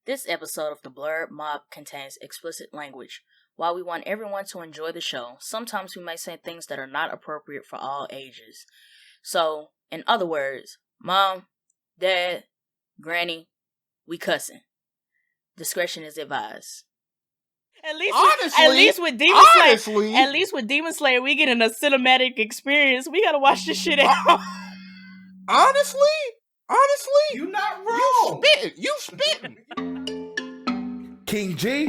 This episode of the Blerd Mob contains explicit language. While we want everyone to enjoy the show, sometimes we may say things that are not appropriate for all ages. So, in other words, Mom, Dad, Granny, we cussing. Discretion is advised. At least with Demon Slayer, we getting a cinematic experience. We gotta watch this shit out. Honestly, you're not wrong. You spitting. King G,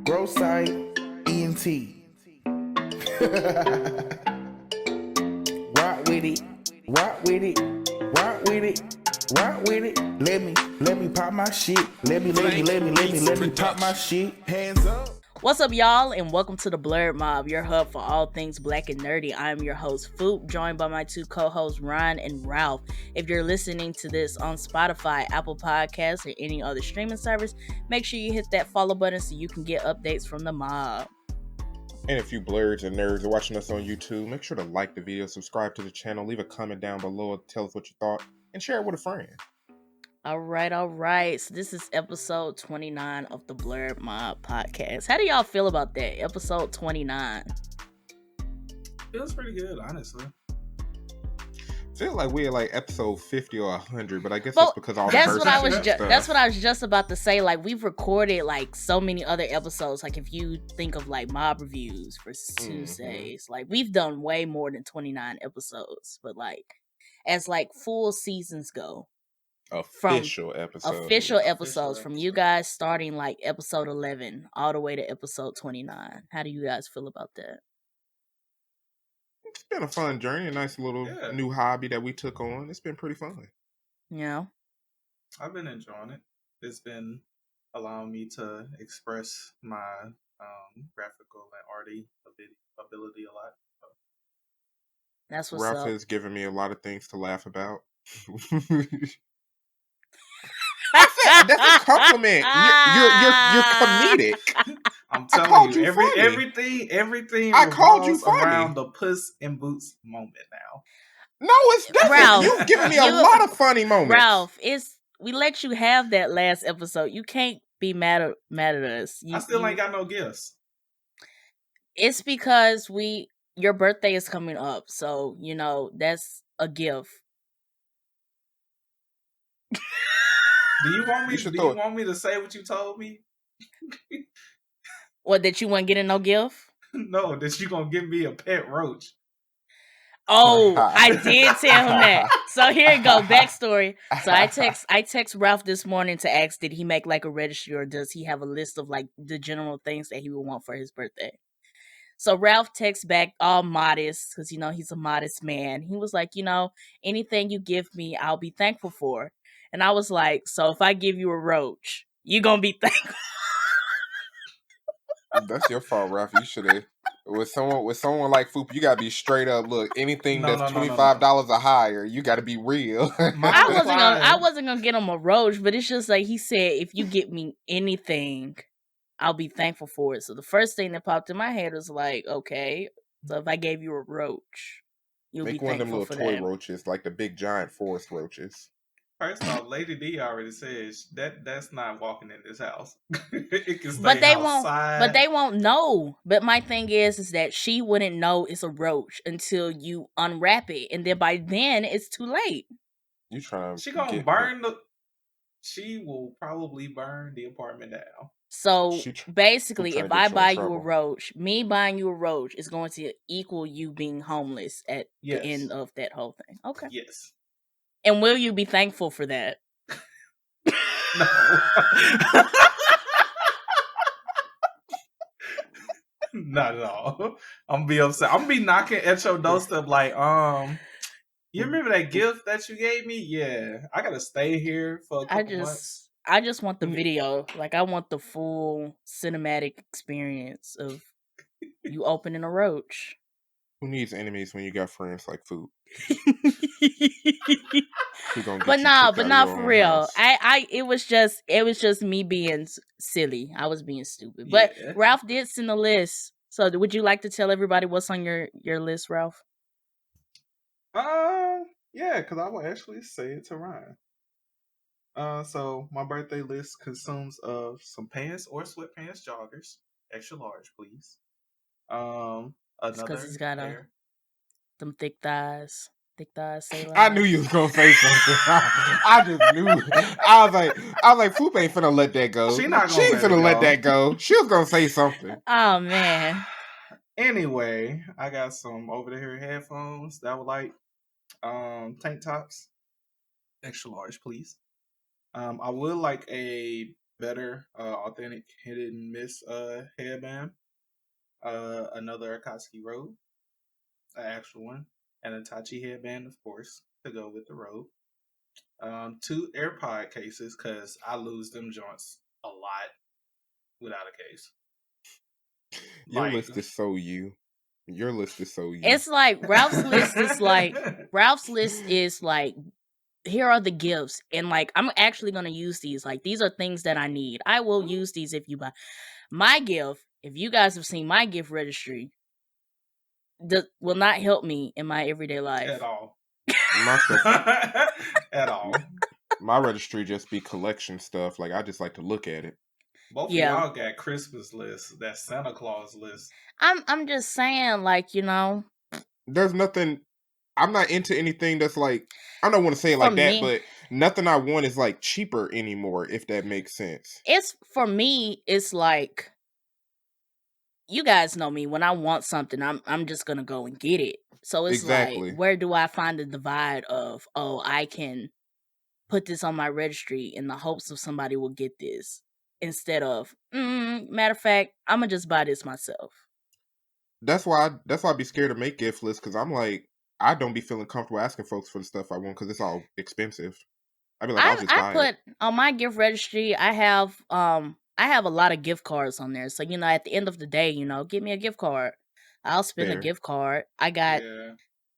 Gross Site, ENT. Rock with it. Let me pop my shit. Let me pop my shit. Hands up. What's up, y'all, and welcome to the Blerd Mob, your hub for all things black and nerdy. I am your host, Phoop, joined by my two co-hosts, Ryun and Ralph. If you're listening to this on Spotify, Apple Podcasts, or any other streaming service, make sure you hit that follow button so you can get updates from the mob. And if you blerds and nerds are watching us on YouTube, make sure to like the video, subscribe to the channel, leave a comment down below, tell us what you thought, and share it with a friend. All right. So this is episode 29 of the Blerd Mob podcast. How do y'all feel about that? Episode 29. Feels pretty good, honestly. Feel like we're like episode 50 or 100, but I guess that's because all the that's what I was just about to say. Like, we've recorded like so many other episodes. Like, if you think of like mob reviews versus Tuesdays, like we've done way more than 29 episodes. But like, as like full seasons go. Official episodes from you guys starting like episode 11 all the way to episode 29. How do you guys feel about that? It's been a fun journey, a nice little new hobby that we took on. It's been pretty fun. Yeah. I've been enjoying it. It's been allowing me to express my graphical and arty ability a lot. So. That's what's Ralph up. has given me a lot of things to laugh about. That's a compliment. You're comedic. I'm telling you, everything I called you funny around the Puss in Boots moment now. No, it's different. Ralph, you've given me a lot of funny moments. Ralph, we let you have that last episode. You can't be mad at us. I still ain't got no gifts. It's because your birthday is coming up, so that's a gift. Do you want me to say what you told me? What, that you weren't getting no gift? No, that you gonna give me a pet roach. Oh, I did tell him that. So here it go, backstory. So I text Ralph this morning to ask, did he make like a registry, or does he have a list of like the general things that he would want for his birthday? So Ralph texts back all modest, because he's a modest man. He was like, anything you give me, I'll be thankful for. And I was like, so if I give you a roach, you gonna be thankful? That's your fault, Ralph. You should have. With someone like Phoop, you gotta be straight up. Look, anything that's $25 or higher, you gotta be real. I wasn't gonna get him a roach, but it's just like he said, if you get me anything, I'll be thankful for it. So the first thing that popped in my head was like, okay, so if I gave you a roach, you'll be thankful for that. Make one of them little toy roaches, like the big giant forest roaches. First off, Lady D already says that's not walking in this house. It can stay but they outside. But they won't know. But my thing is that she wouldn't know it's a roach until you unwrap it, and then by then it's too late. You trying? She gonna burn She will probably burn the apartment down. So basically, if I buy you a roach, me buying you a roach is going to equal you being homeless at the end of that whole thing. Okay. Yes. And will you be thankful for that? No. Not at all. I'm gonna be upset. I'm gonna be knocking at your doorstep like, you remember that gift that you gave me? Yeah. I gotta stay here for a couple months. I just want the video. Like, I want the full cinematic experience of you opening a roach. Who needs enemies when you got friends like Phoop? But not for real. It was just me being silly. I was being stupid. But Ralph did send a list. So would you like to tell everybody what's on your list, Ralph? Yeah, because I will actually say it to Ryan. So my birthday list consumes of some pants or sweatpants joggers, extra large, please. It's because he's Another got pair. them thick thighs. Thick thighs, sailor I knew you was gonna say something. I just knew. I was like, Phoop ain't finna let that go. She not She gonna ain't let it finna let go. that go. She was gonna say something. Oh, man. Anyway, I got some over the ear headphones that were like tank tops, extra large, please. I would like a better authentic hidden miss headband. Another Akatsuki robe, an actual one, and a Tachi headband, of course, to go with the robe. 2 AirPod cases because I lose them joints a lot without a case. Your Like, list is so you. Your list is so you. It's like Ralph's list is like here are the gifts, and like I'm actually gonna use these. Like these are things that I need. I will use these if you buy my gift. If you guys have seen my gift registry, will not help me in my everyday life at all. My stuff, At all. my registry just be collection stuff. Like I just like to look at it. Both Yeah. of y'all got Christmas lists, that Santa Claus list. I'm just saying, like, you know, There's nothing. I'm not into anything that's like. I don't want to say it For like that, me- but nothing I want is like cheaper anymore. If that makes sense. it's for me. It's like you guys know me. When I want something, I'm just gonna go and get it. So it's Exactly. like, where do I find the divide of, oh, I can put this on my registry in the hopes of somebody will get this instead of, matter of fact, I'm gonna just buy this myself. That's why I be scared to make gift lists because I'm like I don't be feeling comfortable asking folks for the stuff I want because it's all expensive. I be like I'll just I buy it. put on my gift registry. I have a lot of gift cards on there. So at the end of the day, give me a gift card. I'll spend a Fair. gift card. I got Yeah.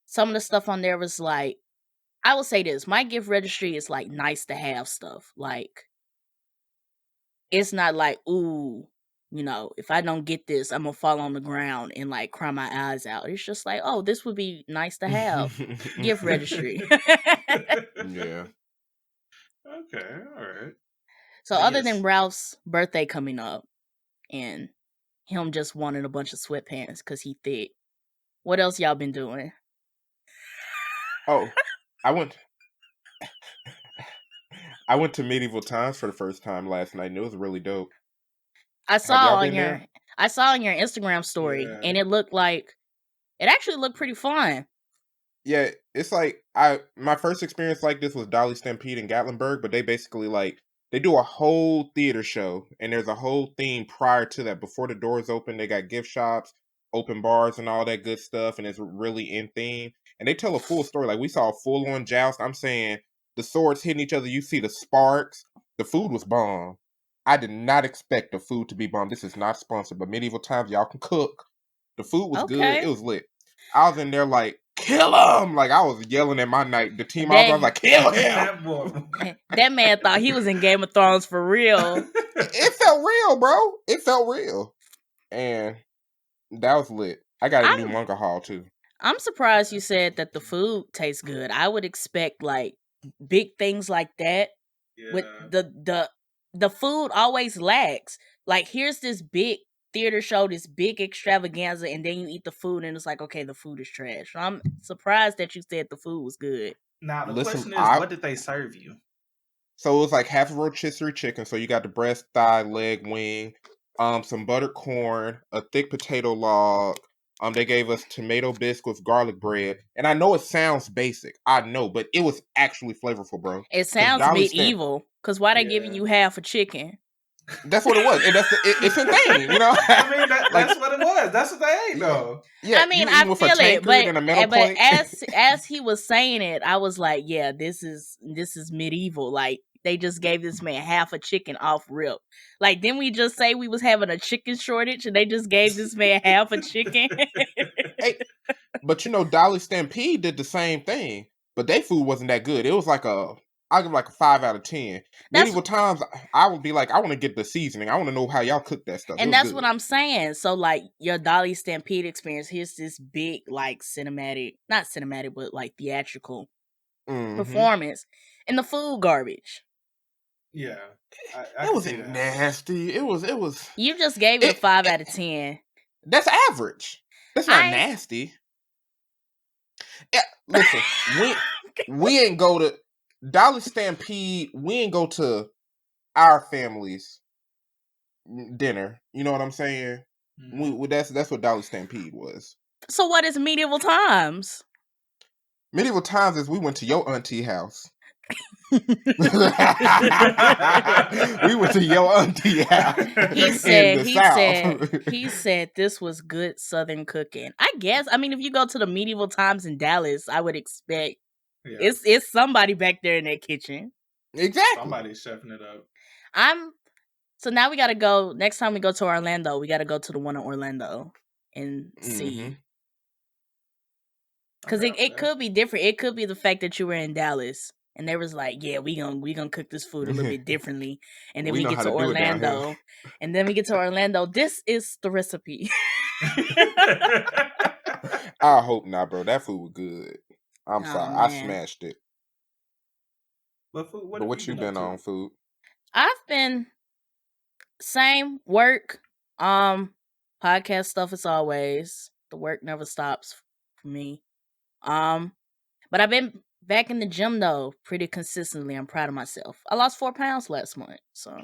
some of the stuff on there was like, I will say this: my gift registry is like nice to have stuff. Like it's not like, ooh, if I don't get this, I'm gonna fall on the ground and like cry my eyes out. It's just like, oh, this would be nice to have. Gift registry. Yeah. Okay, all right. So But other yes. than Ralph's birthday coming up and him just wanting a bunch of sweatpants because he thick, what else y'all been doing? Oh, I went to medieval times for the first time last night and it was really dope. I y'all saw been there? on your Instagram story, Yeah. and it actually looked pretty fun. Yeah, it's like my first experience like this was Dolly Stampede in Gatlinburg, but they basically like they do a whole theater show and there's a whole theme prior to that. Before the doors open, they got gift shops, open bars, and all that good stuff, and it's really in theme. And they tell a full story. Like we saw a full on joust. I'm saying the swords hitting each other. You see the sparks. The food was bomb. I did not expect the food to be bomb. This is not sponsored, but medieval times y'all can cook. The food was good. Okay. It was lit. I was in there like, kill him! Like I was yelling at my the team. I was like, kill him! That boy. That man thought he was in Game of Thrones for real. It felt real, bro. It felt real, and that was lit. I got a new manga haul too. I'm surprised you said that the food tastes good. I would expect like big things like that. Yeah. With the food always lags. Like here's this big theater show, this big extravaganza, and then you eat the food and it's like, okay, the food is trash. So I'm surprised that you said the food was good. Now the Listen, question is, what did they serve you? So it was like half a rotisserie chicken. So you got the breast, thigh, leg, wing, some buttered corn, a thick potato log. They gave us tomato bisque with garlic bread. And I know it sounds basic. I know, but it was actually flavorful, bro. It sounds medieval. Because why they giving you half a chicken? That's what it was. And it's insane, you know? I mean, that's what it was. That's what they ate, though. Yeah, I mean, I feel it, but as he was saying it, I was like, yeah, this is medieval. Like, they just gave this man half a chicken off rip. Like, didn't we just say we was having a chicken shortage and they just gave this man half a chicken? Hey, but Dolly Stampede did the same thing, but their food wasn't that good. It was like I'll give like a 5 out of 10. Medieval times, I would be like, I want to get the seasoning. I want to know how y'all cook that stuff. And that's good. What I'm saying. So, like, your Dolly Stampede experience, here's this big, like, not cinematic, but like theatrical performance, and the food garbage. Yeah, I It can see wasn't that. nasty. It was. You just gave it a 5 out of 10. That's average. That's not nasty. Yeah, listen, we ain't go to Dollar Stampede. We ain't go to our family's dinner. You know what I'm saying? That's what Dollar Stampede was. So what is medieval times? Medieval times is we went to your auntie house. We went to your auntie house. He said this was good Southern cooking. I guess. I mean, if you go to the medieval times in Dallas, I would expect it's somebody back there in that kitchen. Exactly. Somebody's chefing it up. So now we gotta go. Next time we go to Orlando, we gotta go to the one in Orlando and see. Because it could be different. It could be the fact that you were in Dallas and they was like, yeah, we gonna cook this food a little bit differently. And then we get to Orlando. And then we get to Orlando. This is the recipe. I hope not, bro. That food was good. I'm sorry. Man. I smashed it. But what you been on, Phoop? I've been same work, podcast stuff as always. The work never stops for me. But I've been back in the gym though pretty consistently. I'm proud of myself. I lost 4 pounds last month, so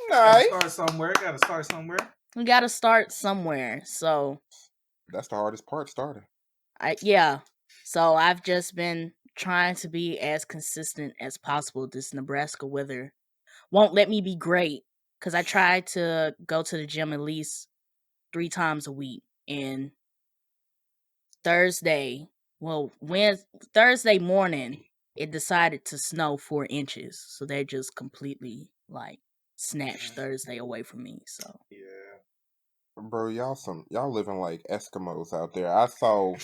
nice. Gotta start somewhere. We gotta start somewhere. So that's the hardest part, starting. So I've just been trying to be as consistent as possible. This Nebraska weather won't let me be great because I try to go to the gym at least 3 times a week. And Thursday morning, it decided to snow 4 inches. So they just completely snatched Thursday away from me. So yeah, bro, y'all living like Eskimos out there. I saw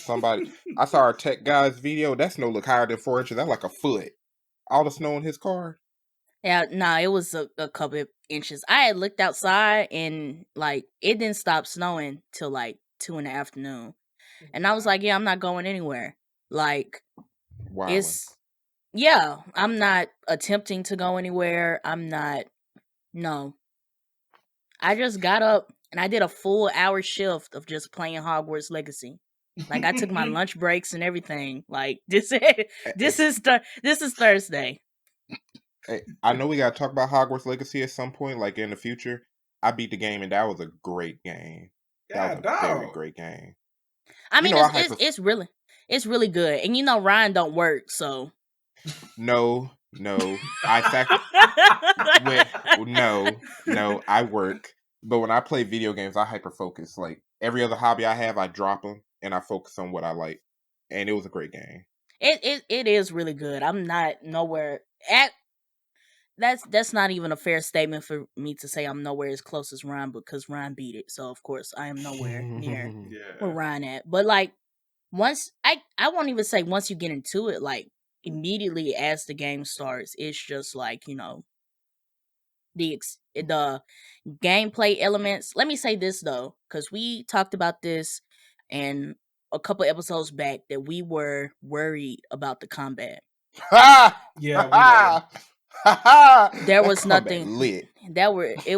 our tech guy's video. That snow look higher than 4 inches. That's like a foot. All the snow in his car. Yeah, it was a couple of inches. I had looked outside and it didn't stop snowing till 2 in the afternoon. And I was like, yeah, I'm not going anywhere. Wow. I'm not attempting to go anywhere. No. I just got up and I did a full hour shift of just playing Hogwarts Legacy. I took my lunch breaks and everything. This is Thursday. Hey, I know we gotta talk about Hogwarts Legacy at some point, in the future. I beat the game and that was a great game. That was a very great game. I mean, it's really good, and Ryun don't work, so no. I work, but when I play video games, I hyper focus. Every other hobby I have, I drop them and I focus on what I like, and it was a great game. It is really good. I'm not nowhere at. That's not even a fair statement for me to say I'm nowhere as close as Ryun, because Ryun beat it. So of course I am nowhere near where Ryun at. But once I won't even say once you get into it, immediately as the game starts, it's just the gameplay elements. Let me say this though, because we talked about this in a couple episodes back that we were worried about the combat. Yeah, there was nothing lit. There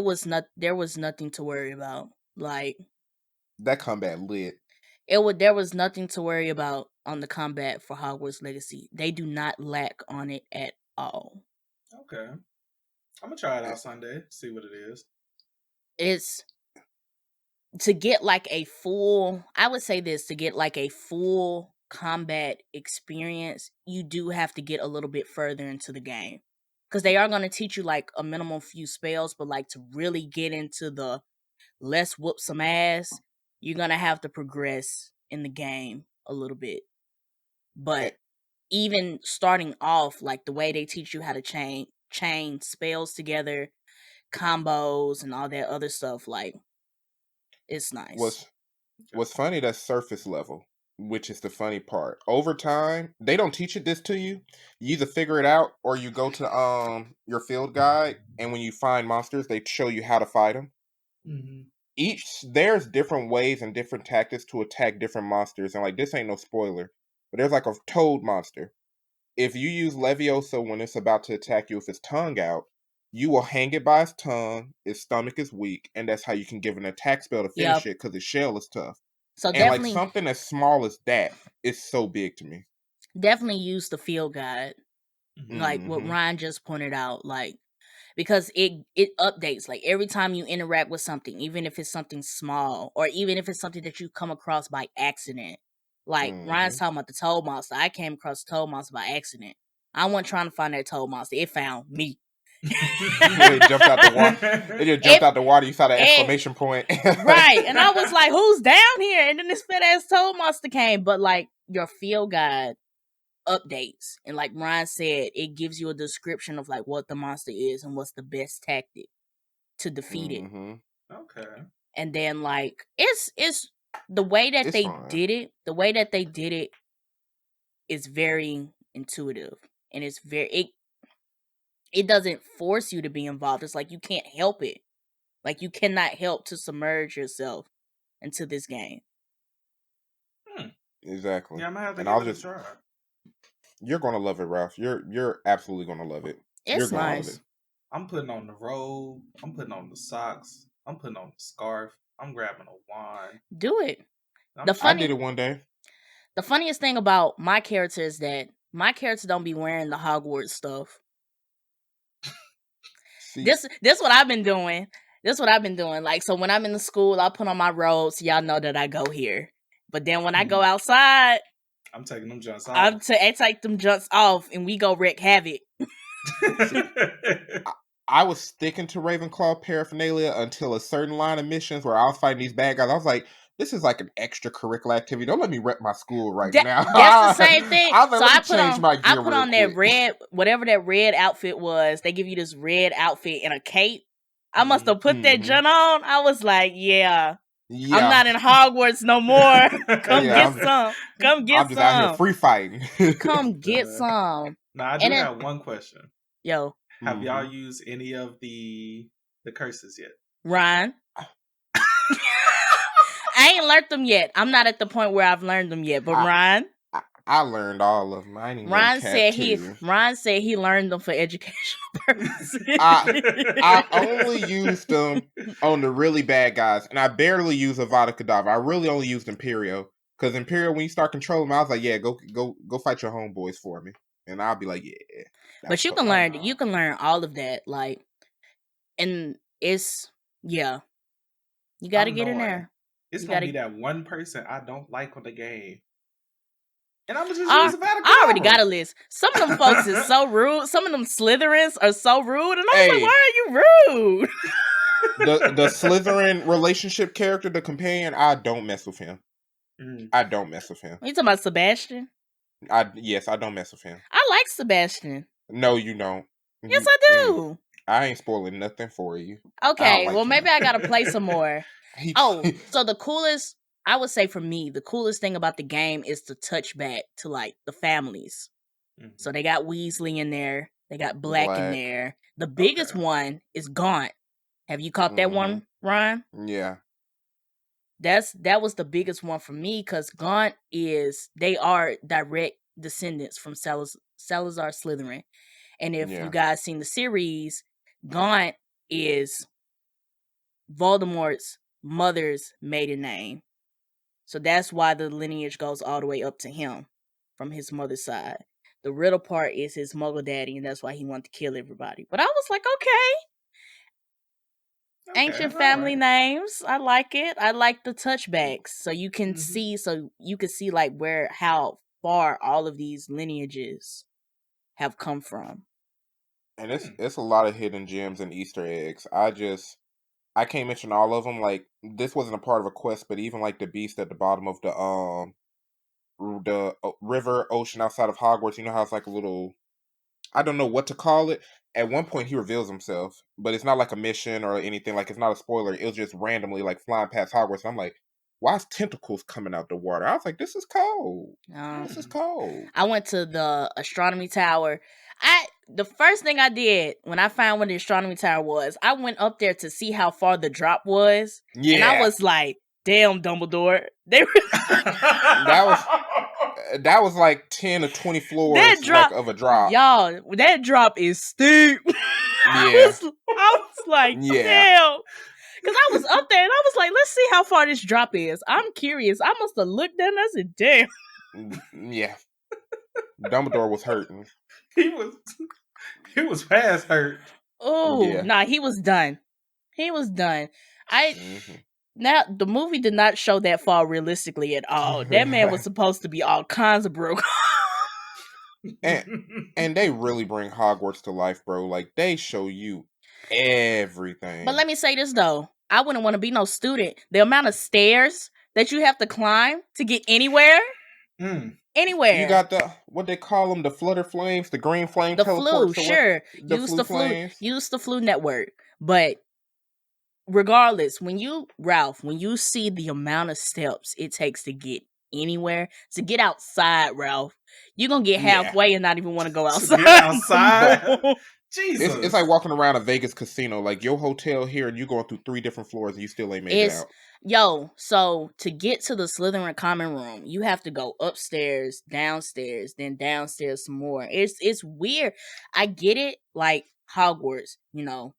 was nothing to worry about. That combat lit. There was nothing to worry about on the combat for Hogwarts Legacy. They do not lack on it at all. Okay. I'm gonna try it out Sunday, see what it is. It's to get a full, I would say this, to get a full combat experience, you do have to get a little bit further into the game. Because they are going to teach you a minimum few spells, but to really get into the let's whoop some ass, you're going to have to progress in the game a little bit. But even starting off, the way they teach you how to chain spells together, combos, and all that other stuff, it's nice. What's funny, that's surface level, which is the funny part. Over time, they don't teach this to you. You either figure it out or you go to your field guide, and when you find monsters, they show you how to fight them. Mm-hmm. There's different ways and different tactics to attack different monsters, and this ain't no spoiler, but there's a toad monster. if you use Leviosa when it's about to attack you with its tongue out, you will hang it by its tongue, its stomach is weak, and that's how you can give an attack spell to finish Yep. it because its shell is tough. So And like definitely, something as small as that is so big to me. definitely use the field guide, like what Mhm. Ryan just pointed out, like because it updates like every time you interact with something, even if it's something small or even if it's something that you come across by accident. Like Ryan's Mhm. talking about the toad monster. I came across the toad monster by accident. I wasn't trying to find that toad monster. It found me. It jumped out the water. It just jumped out the water. You saw the exclamation point. Right. And I was like, who's down here? And then this fat ass toad monster came. But like your field guide updates. And like Ryan said, it gives you a description of like what the monster is and what's the best tactic to defeat it. Mhm. Okay. And then like it's the way that It's they fun. did it is very intuitive. And it's very it doesn't force you to be involved. It's like you can't help it. Like you cannot help to submerge yourself into this game. Exactly. Yeah, I'm gonna have to And give it a try. You're gonna love it, Ralph. You're absolutely gonna love it. It's You're gonna love nice. it. I'm putting on the robe. I'm putting on the socks. I'm putting on the scarf. I'm grabbing a wand. Do it. I did it one day. The funniest thing about my character is that my character don't be wearing the Hogwarts stuff. See, This what I've been doing. This what I've been doing. Like, so when I'm in the school, I put on my robe so y'all know that I go here. But then when I go outside, I'm taking them jumps off. I take them jumps off and we go wreak havoc. I was sticking to Ravenclaw paraphernalia until a certain line of missions where I was fighting these bad guys. I was like, this is like an extracurricular activity. Don't let me rep my school right now. That's the same thing. I was like, So let me change my gear I put real on that quick. red, whatever that red outfit was. They give you this red outfit and a cape. I must have put that junk on. I was like, yeah. I'm not in Hogwarts no more. Come get some. Come get I'm just out here free fighting. Come get some. Now I do have one question. Yo. Have y'all used any of the curses yet? Ryan. I ain't learned them yet. I'm not at the point where I've learned them yet. But Ryan, I learned all of them. I ain't even Ryan said he learned them for educational purposes. I only used them on the really bad guys, and I barely use Avada Kedavra. I really only used Imperio, because Imperio, when you start controlling them, I was like, yeah, go fight your homeboys for me, and I'll be like, yeah. But you can learn all of that, like, and it's you got to get in there. It's gonna be that one person I don't like on the game. And I'm just use Avada Kedavra. I already got a list. Some of them folks is so rude. Some of them Slytherins are so rude. And I was like, why are you rude? the Slytherin relationship character, the companion, I don't mess with him. I don't mess with him. Are you talking about Sebastian? Yes, I don't mess with him. I like Sebastian. No, you don't. Yes, I do. I ain't spoiling nothing for you. Okay, well, maybe I gotta play some more. So the coolest, I would say for me, the coolest thing about the game is the touchback to like the families. So they got Weasley in there, they got Black in there. The biggest one is Gaunt. Have you caught that one, Ryan? Yeah. That was the biggest one for me because Gaunt they are direct descendants from Salazar Slytherin. And if you guys seen the series, Gaunt is Voldemort's mother's maiden name. So that's why the lineage goes all the way up to him from his mother's side. The Riddle part is his muggle daddy, and that's why he wanted to kill everybody. But I was like, okay. Ancient family names. I like it. I like the touchbacks. So you can see like how far all of these lineages have come from. And it's a lot of hidden gems and Easter eggs. I can't mention all of them. Like, this wasn't a part of a quest, but even like the beast at the bottom of the river ocean outside of Hogwarts, you know how it's like a little, I don't know what to call it. At one point he reveals himself, but it's not like a mission or anything. Like, it's not a spoiler. It was just randomly like flying past Hogwarts. And I'm like, why is tentacles coming out the water? I was like, this is cold. This is cold. I went to the astronomy tower. The first thing I did when I found where the astronomy tower was, I went up there to see how far the drop was. Yeah. And I was like, damn, Dumbledore. That was like 10 or 20 floors That drop, like of a drop. y'all. That drop is steep. I was like, Yeah. damn. Because I was up there and I was like, let's see how far this drop is. I'm curious. I must have looked down and I said, damn. Yeah. Dumbledore was hurting. He was past hurt. Oh, Yeah. nah, he was done. He was done. Mhm. Now, the movie did not show that fall realistically at all. That man was supposed to be all kinds of broke. And they really bring Hogwarts to life, bro. Like, they show you everything. But let me say this, though. I wouldn't want to be no student. The amount of stairs that you have to climb to get anywhere. Anywhere. You got the, what they call them, the flutter flames, the green flame the teleports. flu, sure. Use the flu network. But regardless, when you see the amount of steps it takes to get anywhere, to get outside, Ralph, you're going to get halfway and not even want to go outside. To get outside? Jesus. It's like walking around a Vegas casino. Like, your hotel here and you going through 3 different floors and you still ain't made it out. Yo, so to get to the Slytherin common room, you have to go upstairs, downstairs, then downstairs some more. It's weird. I get it, like Hogwarts, you know,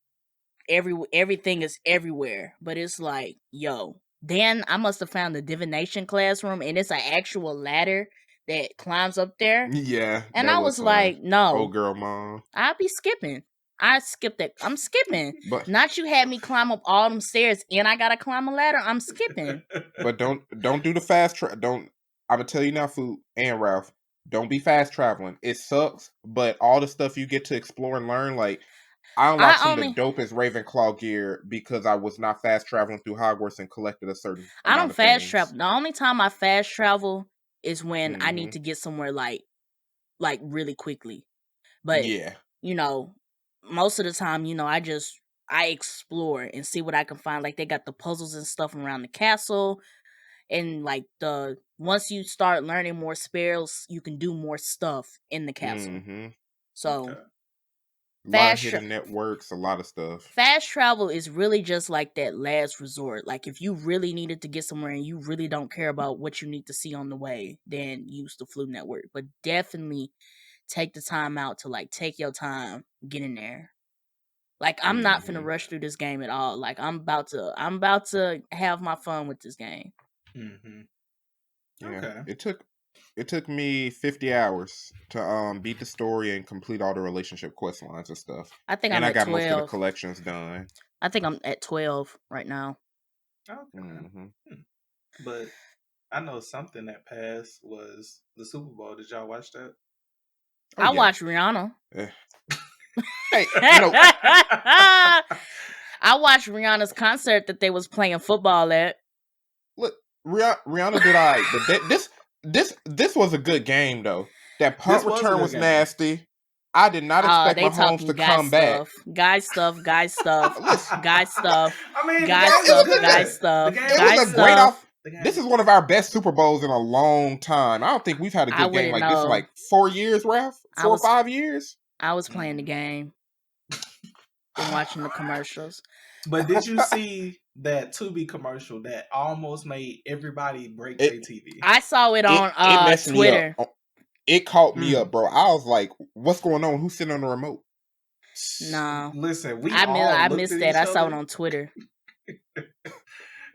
everything is everywhere, but it's like, yo, then I must have found the divination classroom, and it's an actual ladder that climbs up there. Yeah, and I was like, no, oh girl, mom, I'll be skipping. I skipped that. I'm skipping. But not you had me climb up all them stairs and I gotta climb a ladder. I'm skipping. But don't do the fast I'm gonna tell you now, Phoop and Ralph, don't be fast traveling. It sucks, but all the stuff you get to explore and learn, like I unlocked some of the dopest Ravenclaw gear because I was not fast traveling through Hogwarts and collected a certain. I don't fast travel. The only time I fast travel is when I need to get somewhere like really quickly. But yeah, you know. Most of the time, you know, I explore and see what I can find. Like, they got the puzzles and stuff around the castle. And, like, once you start learning more spells, you can do more stuff in the castle. So, a lot of hidden networks, a lot of stuff. Fast travel is really just like that last resort. Like, if you really needed to get somewhere and you really don't care about what you need to see on the way, then use the Flu Network. But definitely take the time out to, like, take your time, get in there. Like, I'm not finna rush through this game at all. Like, I'm about to have my fun with this game. Yeah. Okay. It took me 50 hours to beat the story and complete all the relationship quest lines and stuff. I think I got 12. Most of the collections done. I think I'm at 12 right now. Okay. But I know something that passed was the Super Bowl. Did y'all watch that? I watched Rihanna. Hey, I watched Rihanna's concert that they was playing football at. Look, Rihanna did all right, but this was a good game though. That punt return was nasty. I did not expect Mahomes to come back. Guy stuff. Guy stuff. I mean, guy stuff. It was a great off. This is one of our best Super Bowls in a long time. I don't think we've had a good game like this in like 4 years, Ralph. 4 or 5 years. I was playing the game and watching the commercials. But did you see that Tubi commercial that almost made everybody break their TV? I saw it on Twitter. It caught me up, bro. I was like, "What's going on? Who's sitting on the remote?" No, listen, I missed that. I saw it on Twitter.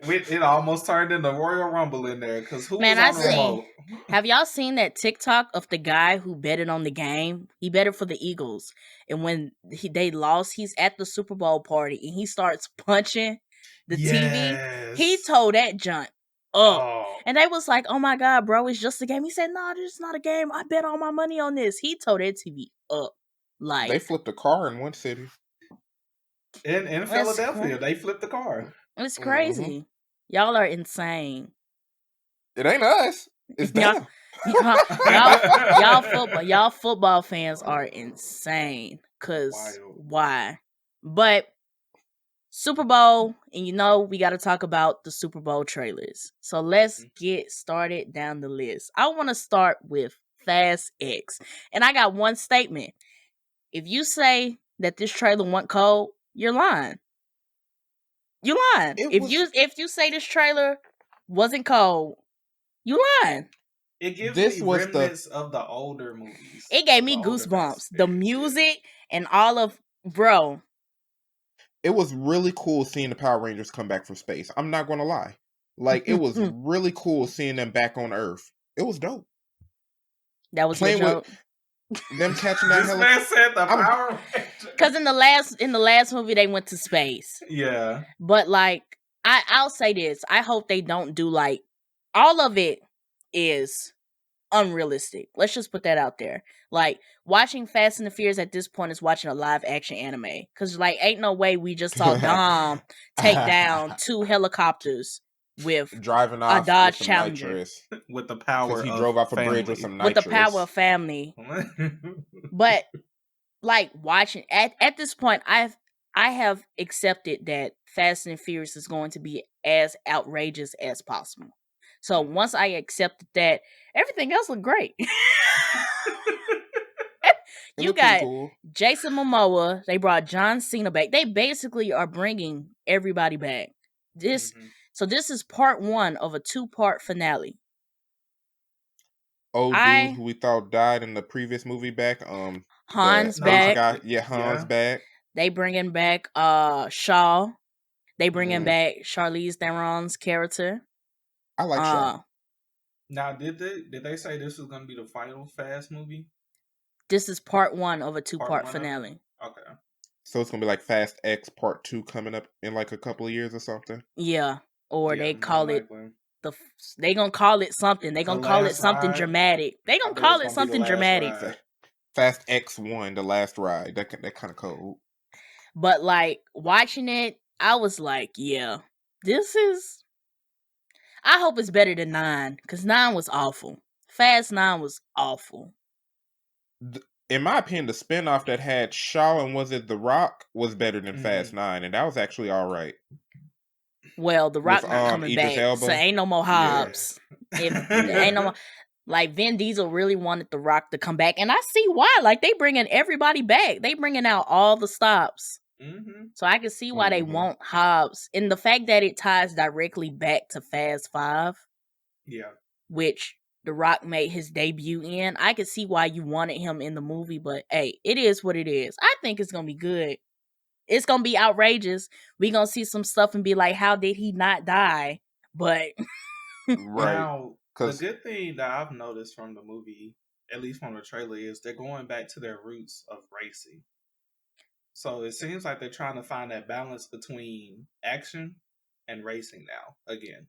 It almost turned into Royal Rumble in there because who was on the remote? Have y'all seen that TikTok of the guy who betted on the game? He betted for the Eagles, and when they lost, he's at the Super Bowl party and he starts punching the TV. He told that junk up, and they was like, "Oh my god, bro, it's just a game." He said, "No, this is not a game. I bet all my money on this." He told that TV up. Like, they flipped a car in one city. In Philadelphia, they flipped the car. It's crazy. Y'all are insane. It ain't us. It's them. Y'all football fans are insane. Cause why? But Super Bowl, and you know we got to talk about the Super Bowl trailers. So let's get started down the list. I want to start with fastx, and I got one statement. If you say that this trailer wasn't cold, you're lying. You lying. If you say this trailer wasn't cold, you lying. It gives This me was the remnants of the older movies. It gave of me the older Fast goosebumps. and The Furious, yeah. music and all of bro. it was really cool seeing the Power Rangers come back from space. I'm not gonna lie. Like it was really cool seeing them back on Earth. It was dope. That was Playing your with joke. them catching that This man said the I'm- Power Rangers. Because in the last movie they went to space. Yeah. But like I'll say this. I hope they don't do like all of it is unrealistic. Let's just put that out there. Like watching Fast and the Furious at this point is watching a live action anime. Cause like ain't no way we just saw Dom take down 2 helicopters with driving a off Dodge with some Challenger. nitrous. With the power Because he of drove off a family. bridge with some With nitrous. the power of family. But like watching at this point I have accepted that Fast and Furious is going to be as outrageous as possible. So once I accepted that, everything else looked great. It You looked pretty got cool. Jason Momoa. They brought John Cena back. They basically are bringing everybody back. So this is part 1 of a 2-part finale. Old dude who we thought died in the previous movie back. Hans the back. Guy, Hans back. They bringing back Shaw. They bringing back Charlize Theron's character. I like Shaw. Now, did they say this was going to be the final Fast movie? This is part 1 of a 2-part finale. Okay. So it's gonna be like Fast X Part 2 coming up in like a couple of years or something. Yeah, or they call it they gonna call it something. They gonna call it something dramatic. They gonna call it something dramatic. Fast X1, the last ride. That kind of cold. But like watching it, I was like, yeah, this is. I hope it's better than 9 because 9 was awful. Fast 9 was awful. In my opinion, the spinoff that had Shaw and was it The Rock was better than Fast 9, and that was actually all right. Well, The Rock not coming back, so ain't no more Hobbs. If ain't no more, like Vin Diesel really wanted The Rock to come back, and I see why. Like they bringing everybody back, they bringing out all the stops, so I can see why they want Hobbs, and the fact that it ties directly back to Fast 5, which The Rock made his debut in. I can see why you wanted him in the movie, but hey, it is what it is. I think it's gonna be good. It's gonna be outrageous. We gonna see some stuff and be like, "How did he not die?" But now, the good thing that I've noticed from the movie, at least from the trailer, is they're going back to their roots of racing. So it seems like they're trying to find that balance between action and racing now. Again,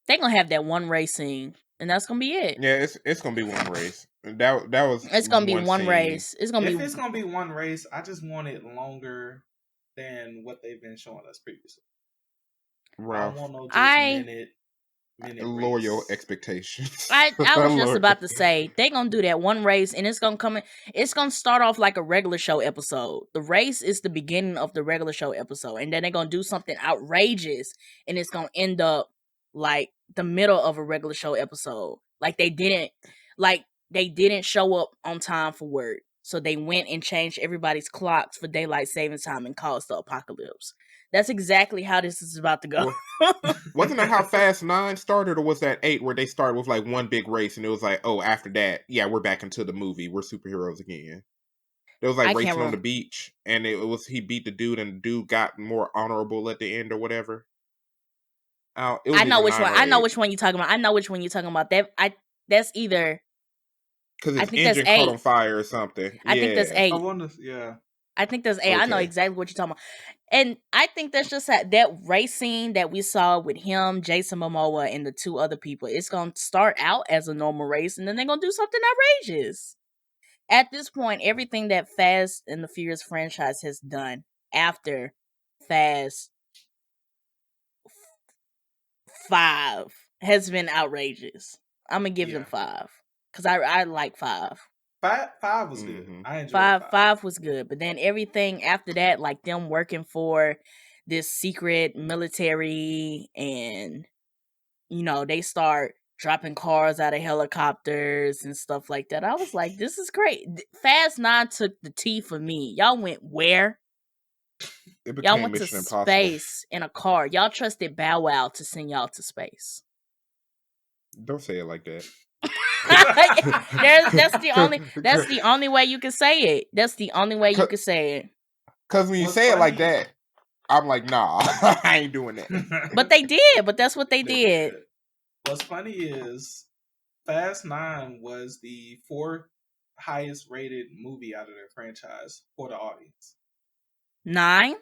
they're gonna have that one race scene, and that's gonna be it. Yeah, it's gonna be one race. That was. It's gonna be one race. It's gonna it's gonna be one race, I just want it longer than what they've been showing us previously. Ralph, I don't want no minute lower race. your expectations. I was just about to say they're gonna do that one race, and it's gonna come in. It's gonna start off like a regular show episode. The race is the beginning of the regular show episode, and then they're gonna do something outrageous, and it's gonna end up like the middle of a regular show episode. Like they didn't show up on time for work. So they went and changed everybody's clocks for daylight savings time and caused the apocalypse. That's exactly how this is about to go. Wasn't that how Fast 9 started, or was that 8 where they started with like one big race and it was like, oh, after that, yeah, we're back into the movie. We're superheroes again. There was like racing on the beach, and it was he beat the dude, and the dude got more honorable at the end or whatever. I know which one. I know which one you're talking about. I know which one you're talking about. That's either. Because his engine caught on fire or something. I think that's 8. I think that's 8. Okay. I know exactly what you're talking about. And I think that's just that race scene that we saw with him, Jason Momoa, and the 2 other people. It's going to start out as a normal race, and then they're going to do something outrageous. At this point, everything that Fast and the Furious franchise has done after Fast 5 has been outrageous. I'm going to give them 5. Because I like 5. 5 was good. I enjoyed 5 was good. But then everything after that, like them working for this secret military, and, you know, they start dropping cars out of helicopters and stuff like that. I was like, this is great. Fast 9 took the T for me. Y'all went where? Y'all went to space in a car. Y'all trusted Bow Wow to send y'all to space. Don't say it like that. That's the only way you can say it. That's the only way you can say it. Because when you What's say it like funny- that, I'm like, nah, I ain't doing that. But they did. But that's what they did. What's funny is Fast 9 was the 4th highest rated movie out of their franchise for the audience. 9.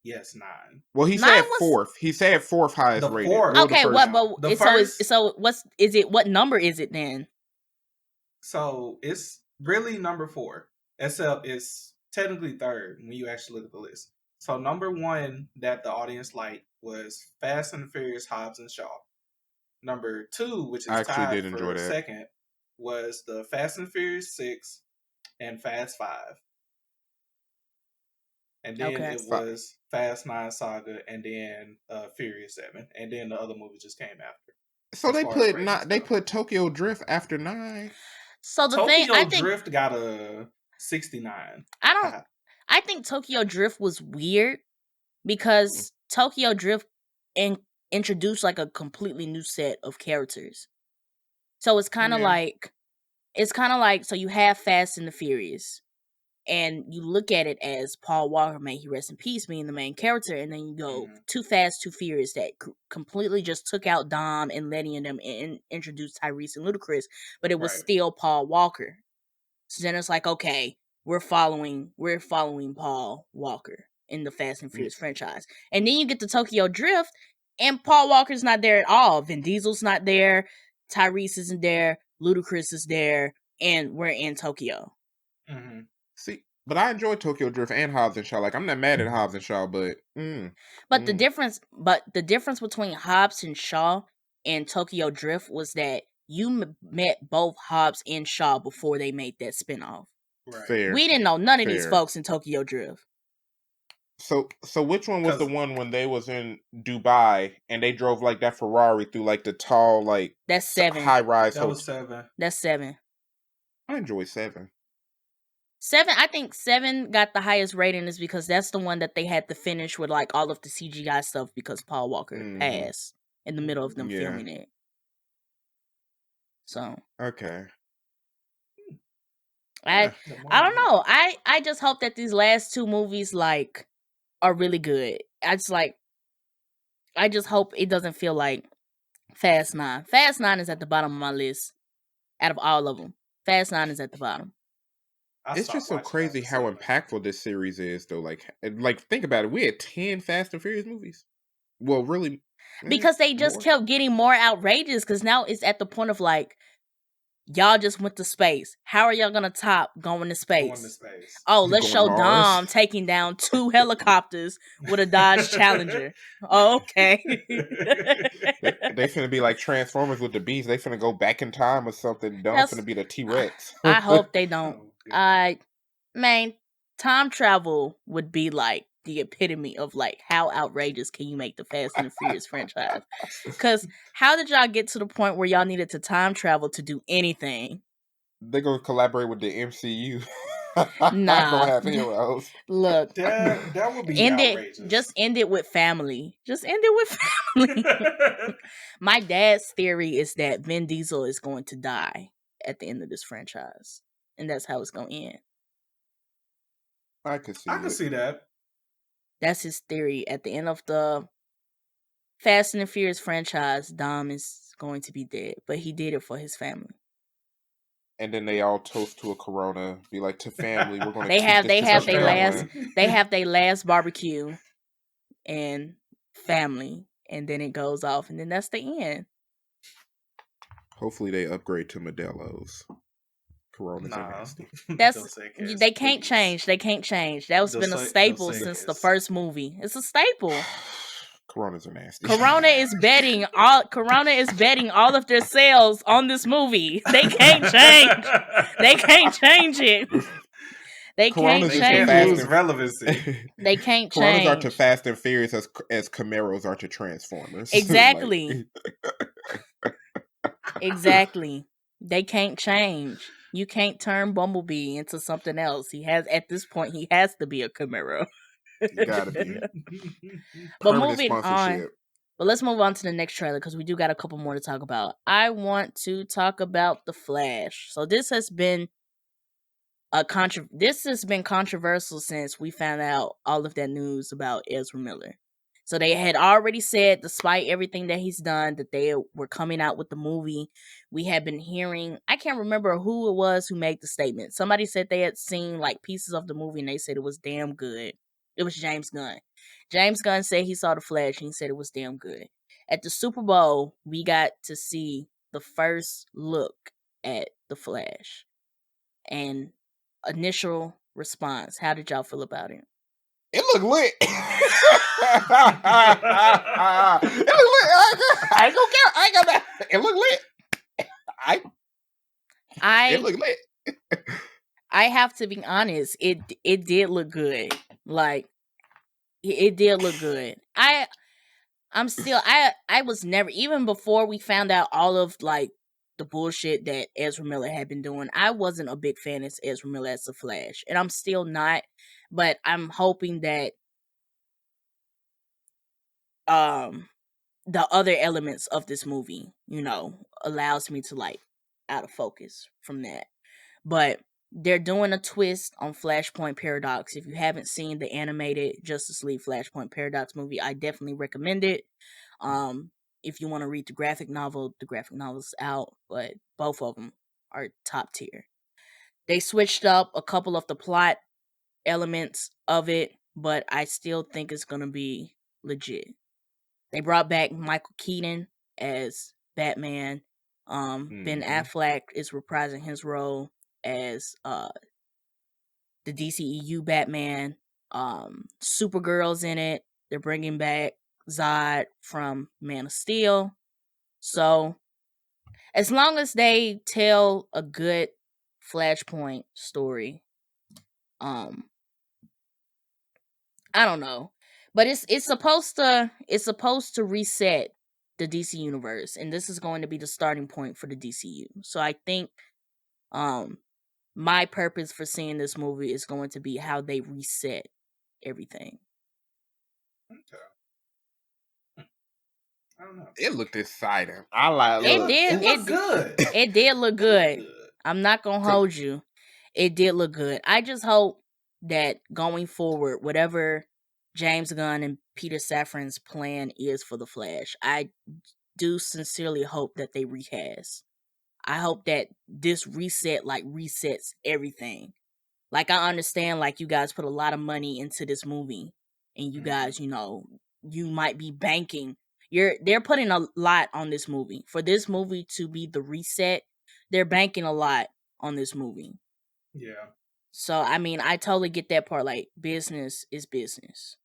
Yes, 9. Well, he 9 said was- fourth. He said fourth highest The rated. fourth. Well, the Okay, first- what? But The so first- what number is it then? So it's really number 4, except it's technically 3rd when you actually look at the list. So number 1 that the audience liked was Fast and the Furious, Hobbs and Shaw. Number 2, which is I actually tied did enjoy for that. second, was the Fast and Furious 6 and Fast 5. And then Okay. it was Fast 9 Saga and then Furious 7. And then the other movie just came after. So as they far as put ratings they go. put Tokyo Drift after 9. So the Tokyo thing I think Drift got a 69. I think Tokyo Drift was weird because Tokyo Drift introduced like a completely new set of characters. So it's kind of Yeah. like so you have Fast and the Furious, and you look at it as Paul Walker, may he rest in peace, being the main character, and then you go Too Fast, Too Furious that completely just took out Dom and Letty and them and introduced Tyrese and Ludacris, but it was Right. still Paul Walker. So then it's like, okay, we're following Paul Walker in the Fast and Furious franchise. And then you get to Tokyo Drift, and Paul Walker's not there at all. Vin Diesel's not there. Tyrese isn't there. Ludacris is there. And we're in Tokyo. Mm-hmm. See, but I enjoy Tokyo Drift and Hobbs and Shaw. Like, I'm not mad at Hobbs and Shaw, but The difference between Hobbs and Shaw and Tokyo Drift was that you met both Hobbs and Shaw before they made that spinoff. Right. fair. We didn't know none of these Fair. folks in Tokyo Drift. So which one was the 'Cause- one when they was in Dubai and they drove like that Ferrari through like the tall like That's 7. high rise That hotel? was 7. That's 7. I enjoy 7. 7, I think 7 got the highest rating is because that's the one that they had to finish with like all of the CGI stuff because Paul Walker passed in the middle of them Yeah. filming it. So Okay. I don't know. I just hope that these last 2 movies like are really good. I just hope it doesn't feel like Fast 9. Fast 9 is at the bottom of my list out of all of them. Fast 9 is at the bottom. It's just so crazy how impactful this series is, though. Like think about it. We had 10 Fast and Furious movies. Well, really, Because they just more? kept getting more outrageous. Because now it's at the point of like, y'all just went to space. How are y'all gonna top going to space? Oh, let's Going show to Dom Mars? taking down 2 helicopters with a Dodge Challenger. Oh, okay. They finna be like Transformers with the beast. They finna go back in time or something. Dom's That's- finna be the T-Rex. I hope they don't. Oh, Man, time travel would be like the epitome of like how outrageous can you make the Fast and the Furious franchise? Because how did y'all get to the point where y'all needed to time travel to do anything? They gonna collaborate with the MCU. Nah. Gonna have heroes. Look, that would be end outrageous. it. Just end it with family. Just end it with family. My dad's theory is that Vin Diesel is going to die at the end of this franchise, and that's how it's going to end. I could see. I can see that. That's his theory. At the end of the Fast and the Furious franchise, Dom is going to be dead, but he did it for his family. And then they all toast to a Corona. Be like, to family, we're gonna. They keep have this to their family. last barbecue and family, and then it goes off, and then that's the end. Hopefully, they upgrade to Modelo's. Coronas are Nah. nasty. That's they can't change. They can't change. That's been a staple Dos since the Equis. first movie. It's a staple. Coronas are nasty. Corona is betting all of their sales on this movie. They can't change. They can't change it. They can't Coronas is change fast it. lose relevancy. They can't Coronas are to change. Fast and Furious as Camaros are to Transformers. Exactly. Exactly. They can't change. You can't turn Bumblebee into something else. At this point, he has to be a Camaro. You gotta be. But Permanent moving on. sponsorship. But let's move on to the next trailer because we do got a couple more to talk about. I want to talk about The Flash. So this has been controversial since we found out all of that news about Ezra Miller. So they had already said, despite everything that he's done, that they were coming out with the movie. We had been hearing, I can't remember who it was who made the statement. Somebody said they had seen like pieces of the movie and they said it was damn good. It was James Gunn. James Gunn said he saw The Flash and he said it was damn good. At the Super Bowl, we got to see the first look at The Flash. And initial response, how did y'all feel about it? It looked lit. It looked lit. I ain't gonna care. I ain't got that. It looked lit. It looked lit. I have to be honest. It did look good. Like it did look good. I was never, even before we found out all of like the bullshit that Ezra Miller had been doing, I wasn't a big fan of Ezra Miller as the Flash, and I'm still not. But I'm hoping that the other elements of this movie, allows me to like out of focus from that. But they're doing a twist on Flashpoint Paradox. If you haven't seen the animated Justice League Flashpoint Paradox movie, I definitely recommend it. If you want to read the graphic novel's out, but both of them are top tier. They switched up a couple of the plot elements of it, but I still think it's going to be legit. They brought back Michael Keaton as Batman. Ben Affleck is reprising his role as the DCEU Batman. Supergirl's in it. They're bringing back Zod from Man of Steel. So, as long as they tell a good Flashpoint story, I don't know, but it's supposed to reset the DC universe, and this is going to be the starting point for the DCU. So I think my purpose for seeing this movie is going to be how they reset everything. Okay. I don't know. It looked exciting. I like it. It looked good. It did look good. I'm not gonna hold you. It did look good. I just hope that going forward, whatever James Gunn and Peter Safran's plan is for the Flash, I do sincerely hope that they recast. I hope that this reset resets everything. Like, I understand, like, you guys put a lot of money into this movie, and you guys, you might be banking. They're putting a lot on this movie. For this movie to be the reset, they're banking a lot on this movie. Yeah. So, I mean, I totally get that part. Like, business is business.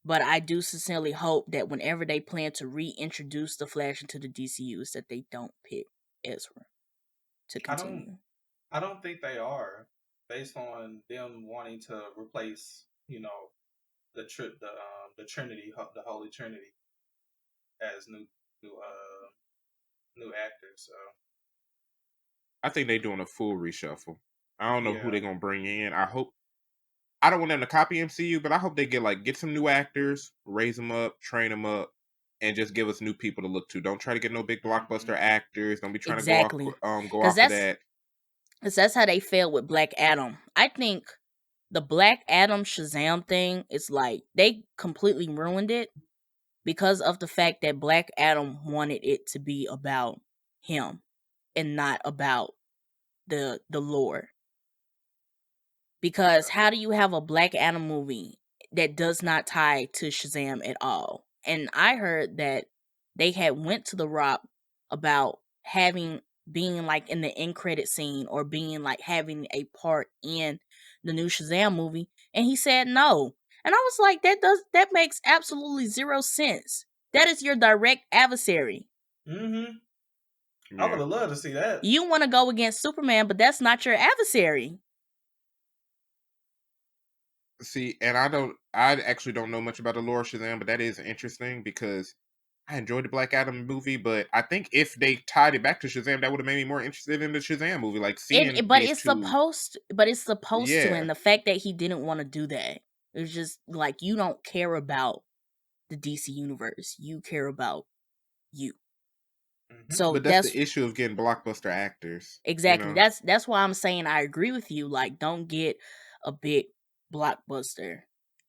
But I do sincerely hope that whenever they plan to reintroduce the Flash into the DCU, is that they don't pick Ezra to continue. I don't think they are, based on them wanting to replace, the Trinity, the Holy Trinity, as new actors. So I think they're doing a full reshuffle. I don't know who they're gonna bring in. I don't want them to copy MCU, but I hope they get some new actors, raise them up, train them up, and just give us new people to look to. Don't try to get no big blockbuster actors. Don't be trying to go off of that. Because that's how they failed with Black Adam. I think the Black Adam Shazam thing is like, they completely ruined it because of the fact that Black Adam wanted it to be about him and not about the lore. Because how do you have a Black Adam movie that does not tie to Shazam at all? And I heard that they had went to The Rock about being like in the end credit scene or being like having a part in the new Shazam movie, and he said no. And I was like, that makes absolutely zero sense. That is your direct adversary. Yeah. I would have loved to see that. You want to go against Superman, but that's not your adversary. See, and I actually don't know much about the lore of Shazam, but that is interesting because I enjoyed the Black Adam movie, but I think if they tied it back to Shazam, that would have made me more interested in the Shazam movie. Like seeing it's supposed to, and the fact that he didn't want to do that, it's just like, you don't care about the DC universe. You care about you. Mm-hmm. So But that's the issue of getting blockbuster actors. exactly. You know? That's why I'm saying I agree with you. Like, don't get a big blockbuster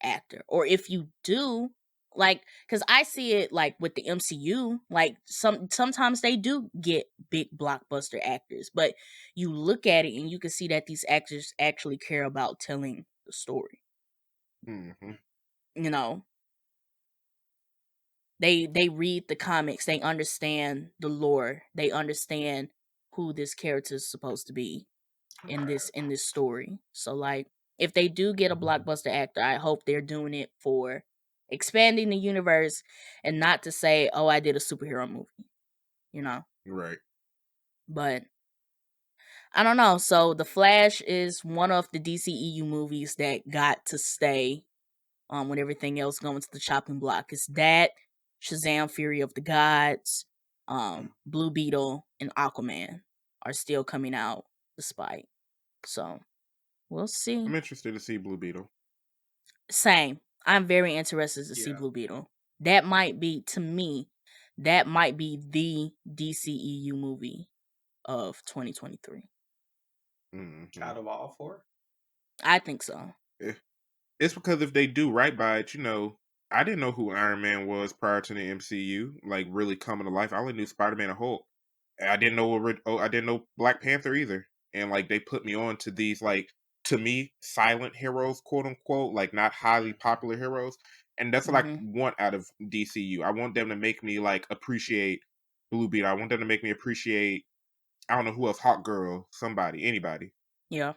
actor, or if you do, like, because I see it like with the MCU. Like sometimes they do get big blockbuster actors, but you look at it and you can see that these actors actually care about telling the story. Mm-hmm. You know, they read the comics, they understand the lore, they understand who this character is supposed to be in this story. So like, if they do get a blockbuster actor, I hope they're doing it for expanding the universe and not to say, "Oh, I did a superhero movie," you know. Right. But I don't know. So The Flash is one of the DCEU movies that got to stay when everything else going to the chopping block. It's that, Shazam Fury of the Gods, Blue Beetle, and Aquaman are still coming out despite. So we'll see. I'm interested to see Blue Beetle. Same. I'm very interested to see Yeah. Blue Beetle. That might be, to me, that might be the DCEU movie of 2023. Mm-hmm. Out of all four? I think so. It's because if they do right by it, you know, I didn't know who Iron Man was prior to the MCU, like really coming to life. I only knew Spider-Man and Hulk. I didn't know I didn't know Black Panther either. And like they put me on to these like, to me, silent heroes, quote unquote, like not highly popular heroes. And that's what I want out of DCU. I want them to make me like appreciate Blue Beetle. I want them to make me appreciate, I don't know who else, Hawk Girl, somebody, anybody. Yeah.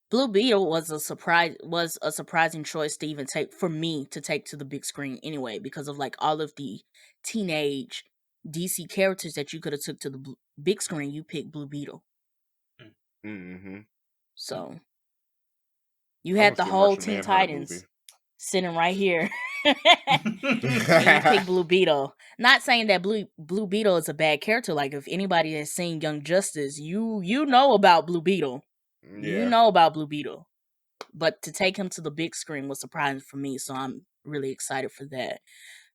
Blue Beetle was a surprising choice to even take, for me to take to the big screen anyway, because of like all of the teenage DC characters that you could have took to the big screen. You picked Blue Beetle. Mm-hmm. So you I had want to the see a whole Martian Teen Manhunter Titans movie. sitting right here. And you pick Blue Beetle. Not saying that Blue Beetle is a bad character. Like, if anybody has seen Young Justice, you know about Blue Beetle. You Yeah. know about Blue Beetle. But to take him to the big screen was surprising for me, so I'm really excited for that.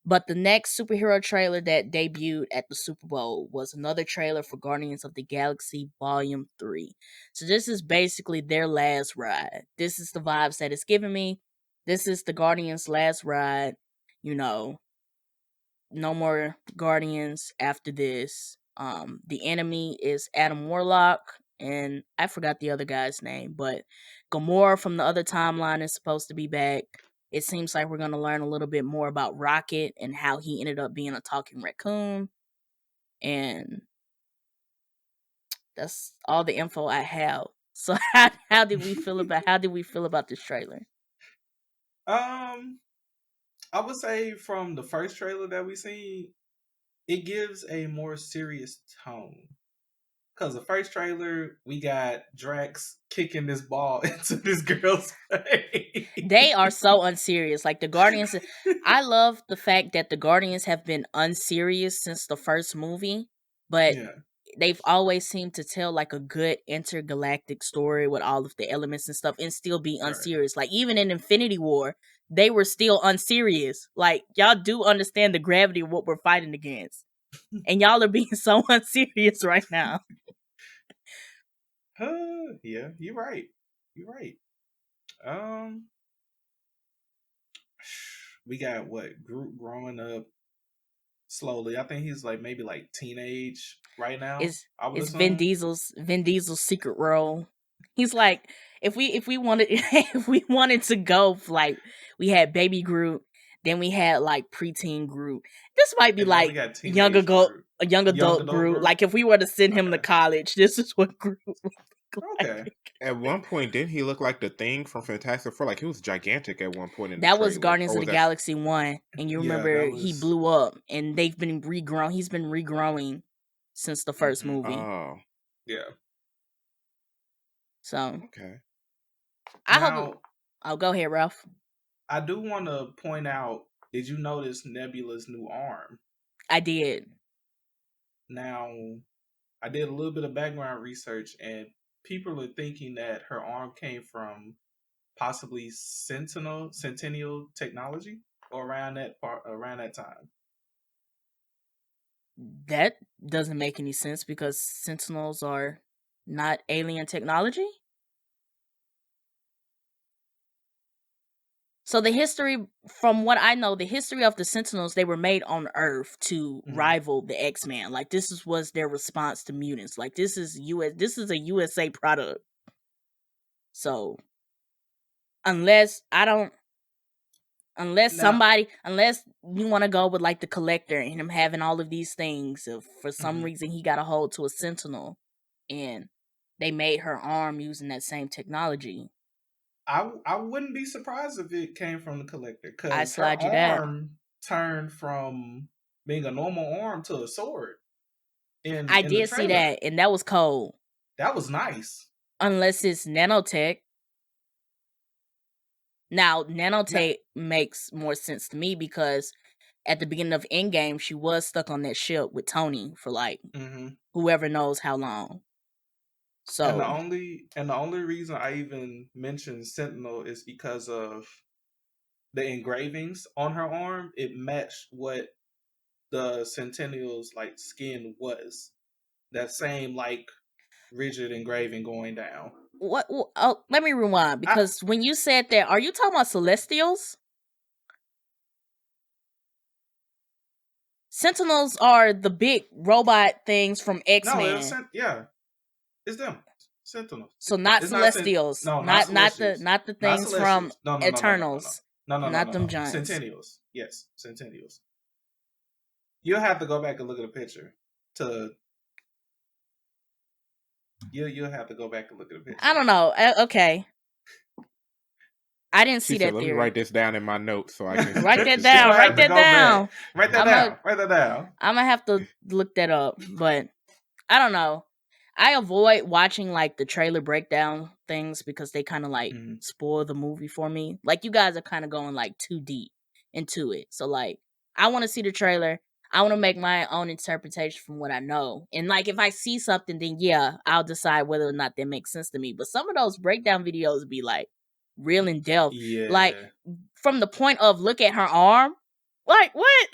But the next superhero trailer that debuted at the Super Bowl was another trailer for Guardians of the Galaxy Volume 3. So this is basically their last ride. This is the vibes that it's giving me. This is the Guardians' last ride. You know, no more Guardians after this. The enemy is Adam Warlock, and I forgot the other guy's name, but Gamora from the other timeline is supposed to be back. It seems like we're going to learn a little bit more about Rocket and how he ended up being a talking raccoon. And that's all the info I have. So how did we feel about this trailer? I would say from the first trailer that we seen, it gives a more serious tone. Because the first trailer, we got Drax kicking this ball into this girl's face. They are so unserious. Like the Guardians, I love the fact that the Guardians have been unserious since the first movie, but Yeah. they've always seemed to tell like a good intergalactic story with all of the elements and stuff and still be unserious. Like even in Infinity War, they were still unserious. Like y'all do understand the gravity of what we're fighting against. And y'all are being so unserious right now. Yeah, you're right. You're right. We got what, Groot growing up slowly. I think he's like maybe like teenage right now. I would It's assume. Vin Diesel's secret role. He's like, if we wanted if we wanted to go for like, we had baby Groot, then we had like preteen Groot. This might be And now we like got young teenage adult Groot. a young adult Groot. Groot. Like if we were to send him to Okay. college, this is what Groot would look like. Okay. At one point, didn't he look like the Thing from Fantastic Four? Like he was gigantic at one point in the That was trailer. Guardians Or of was the that? Galaxy 1, and you Yeah, remember that he was. blew up, and they've been regrown. He's been regrowing since the first movie. Oh, Yeah. So okay. I hope. Now, Oh, go ahead, Ralph. I do want to point out, did you notice Nebula's new arm? I did. Now, I did a little bit of background research, and people are thinking that her arm came from possibly Centennial technology. or around that time. That doesn't make any sense because Sentinels are not alien technology. So the history, from what I know, the history of the Sentinels, they were made on Earth to rival the X-Men. Like this was their response to mutants. Like this is a USA product. So unless you want to go with like the Collector and him having all of these things, if for some reason he got a hold to a Sentinel and they made her arm using that same technology, I wouldn't be surprised if it came from the Collector, because her slide you that. arm turned from being a normal arm to a sword. I did see that, and that was cold. That was nice. Unless it's nanotech. Now, nanotech makes more sense to me because at the beginning of Endgame, she was stuck on that ship with Tony for like whoever knows how long. So, and the only reason I even mentioned Sentinel is because of the engravings on her arm. It matched what the Sentinel's like skin was. That same like rigid engraving going down. What? Oh, let me rewind, because when you said that, are you talking about Celestials? Sentinels are the big robot things from X-Men. No, it's them. Sentinels. So not Celestials. Not the things from Eternals. Not them giants. Centennials. Yes, Centennials. You'll have to go back and look at the picture You'll have to go back and look at the picture. I don't know. Okay. I didn't see that Let theory. me write this down in my notes so I can write that down. Write that down. Write that down. I'm gonna have to look that up, but I don't know. I avoid watching like the trailer breakdown things because they kind of like spoil the movie for me. Like you guys are kind of going like too deep into it. So like I want to see the trailer. I want to make my own interpretation from what I know. And like if I see something, then yeah, I'll decide whether or not that makes sense to me. But some of those breakdown videos be like real in depth. Yeah. Like from the point of look at her arm. Like what?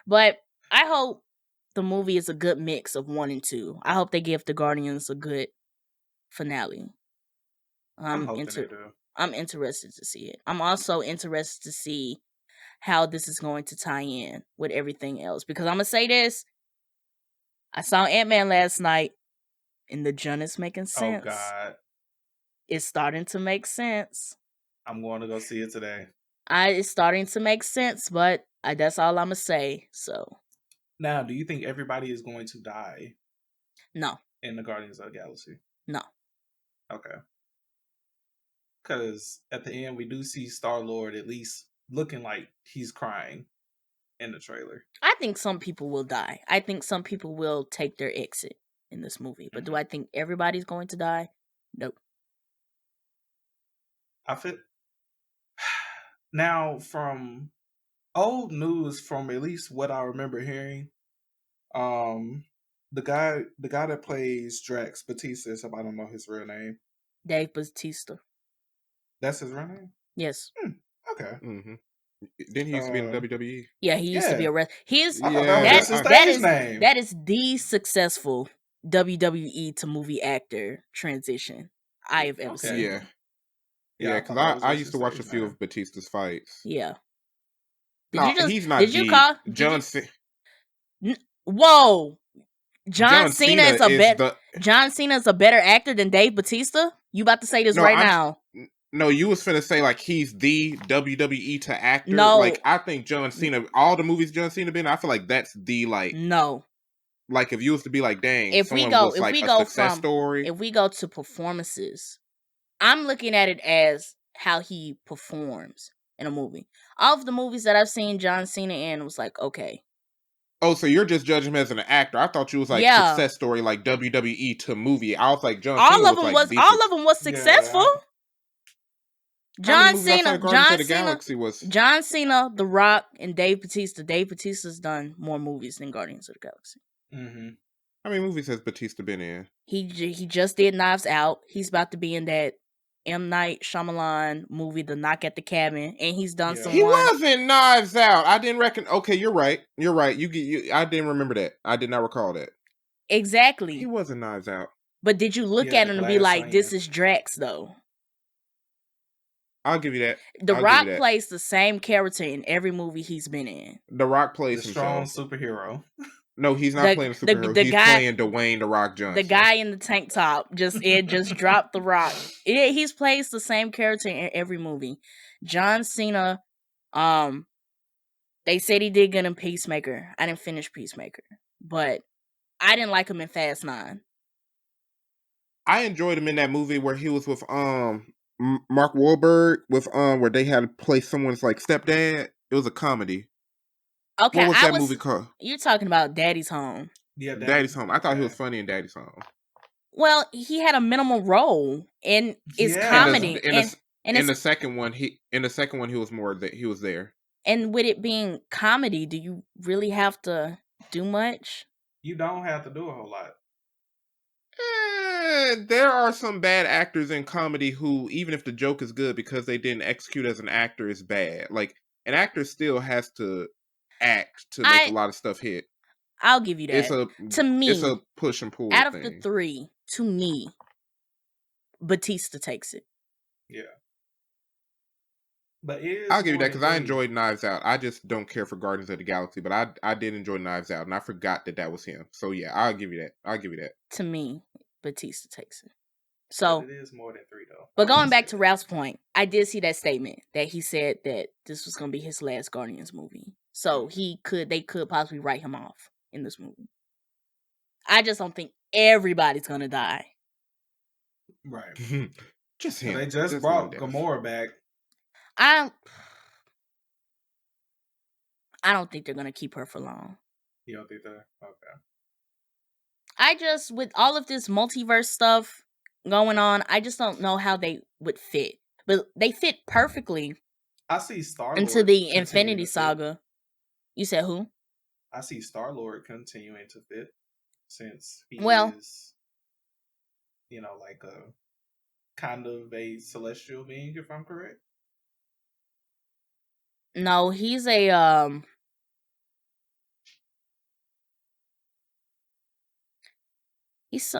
But I hope the movie is a good mix of 1 and 2. I hope they give the Guardians a good finale. I'm interested to see it. I'm also interested to see how this is going to tie in with everything else. Because I'm going to say this. I saw Ant-Man last night, and the Jun is making sense. Oh, God. It's starting to make sense. I'm going to go see it today. It's starting to make sense, but that's all I'm going to say. So. Now, do you think everybody is going to die? No. In the Guardians of the Galaxy? No. Okay. Because at the end, we do see Star-Lord at least looking like he's crying in the trailer. I think some people will die. I think some people will take their exit in this movie. But do I think everybody's going to die? Nope. I feel... Now, from old news, from at least what I remember hearing, the guy that plays Drax, Batista, I don't know his real name. Dave Batista. That's his real name? Yes. Okay. Mm-hmm. Didn't he used to be in the WWE? Yeah, he used to be a wrestler. That is the successful WWE to movie actor transition I have ever seen. Yeah. Yeah, because I used to watch a few of Batista's fights. Yeah. He's not. John Cena. Whoa, John Cena is John Cena is a better actor than Dave Batista. You about to say this now? No, you was finna say like he's the WWE to actor. No, like I think John Cena. All the movies John Cena been, I feel like that's the like. No. Like if you was to be like, dang, if we go to performances, I'm looking at it as how he performs in a movie. All of the movies that I've seen John Cena in was like, okay. Oh, so you're just judging him as an actor? I thought you was like success story, like WWE to movie. I was like John. All Cena of them was successful. Yeah. John Cena, The Rock, and Dave Batista. Dave Batista's done more movies than Guardians of the Galaxy. Mm-hmm. How many movies has Batista been in? He just did Knives Out. He's about to be in that M. Night Shyamalan movie, The Knock at the Cabin, and he's done Yeah. some He one. was in Knives Out. I didn't reckon. Okay, you're right. You're right. I didn't remember that. I did not recall that. Exactly. He was in Knives Out. But did you look Yeah, at the him and be glass like, this onion. is Drax, though? I'll give you that. The I'll give Rock you that. plays the same character in every movie he's been in. The Rock The plays strong himself. superhero. No, he's not playing a superhero. The He's guy, playing Dwayne The Rock Johnson. the guy in the tank top just dropped The Rock. He's plays the same character in every movie. John Cena, they said he did good in Peacemaker. I didn't finish Peacemaker, but I didn't like him in Fast 9. I enjoyed him in that movie where he was with Mark Wahlberg with where they had to play someone's like stepdad. It was a comedy. Okay, What was that movie called? You're talking about Daddy's Home. Yeah, Daddy's Home. I thought he was funny in Daddy's Home. Well, he had a minimal role in his Yeah. comedy. In the second one, he was more that he was there. And with it being comedy, do you really have to do much? You don't have to do a whole lot. There are some bad actors in comedy who, even if the joke is good, because they didn't execute as an actor, is bad. Like, an actor still has to act to make a lot of stuff hit. I'll give you that. To me, it's a push and pull out of thing. the three, to me, Batista takes it. Yeah. But I'll give you that because I enjoyed Knives Out. I just don't care for Guardians of the Galaxy, but I did enjoy Knives Out, and I forgot that was him. So yeah, I'll give you that. To me, Batista takes it. So it is more than 3 though. But going back to Ralph's point, I did see that statement that he said that this was going to be his last Guardians movie. So they could possibly write him off in this movie. I just don't think everybody's going to die. Right. Just him. So they just brought Gamora back. I don't think they're going to keep her for long. You don't think that? Okay. I just, with all of this multiverse stuff going on, I just don't know how they would fit. But they fit perfectly. I see Star-Lord into the Infinity Saga. You said who? I see Star-Lord continuing to fit since he is, like a kind of a celestial being, if I'm correct. No, he's a he's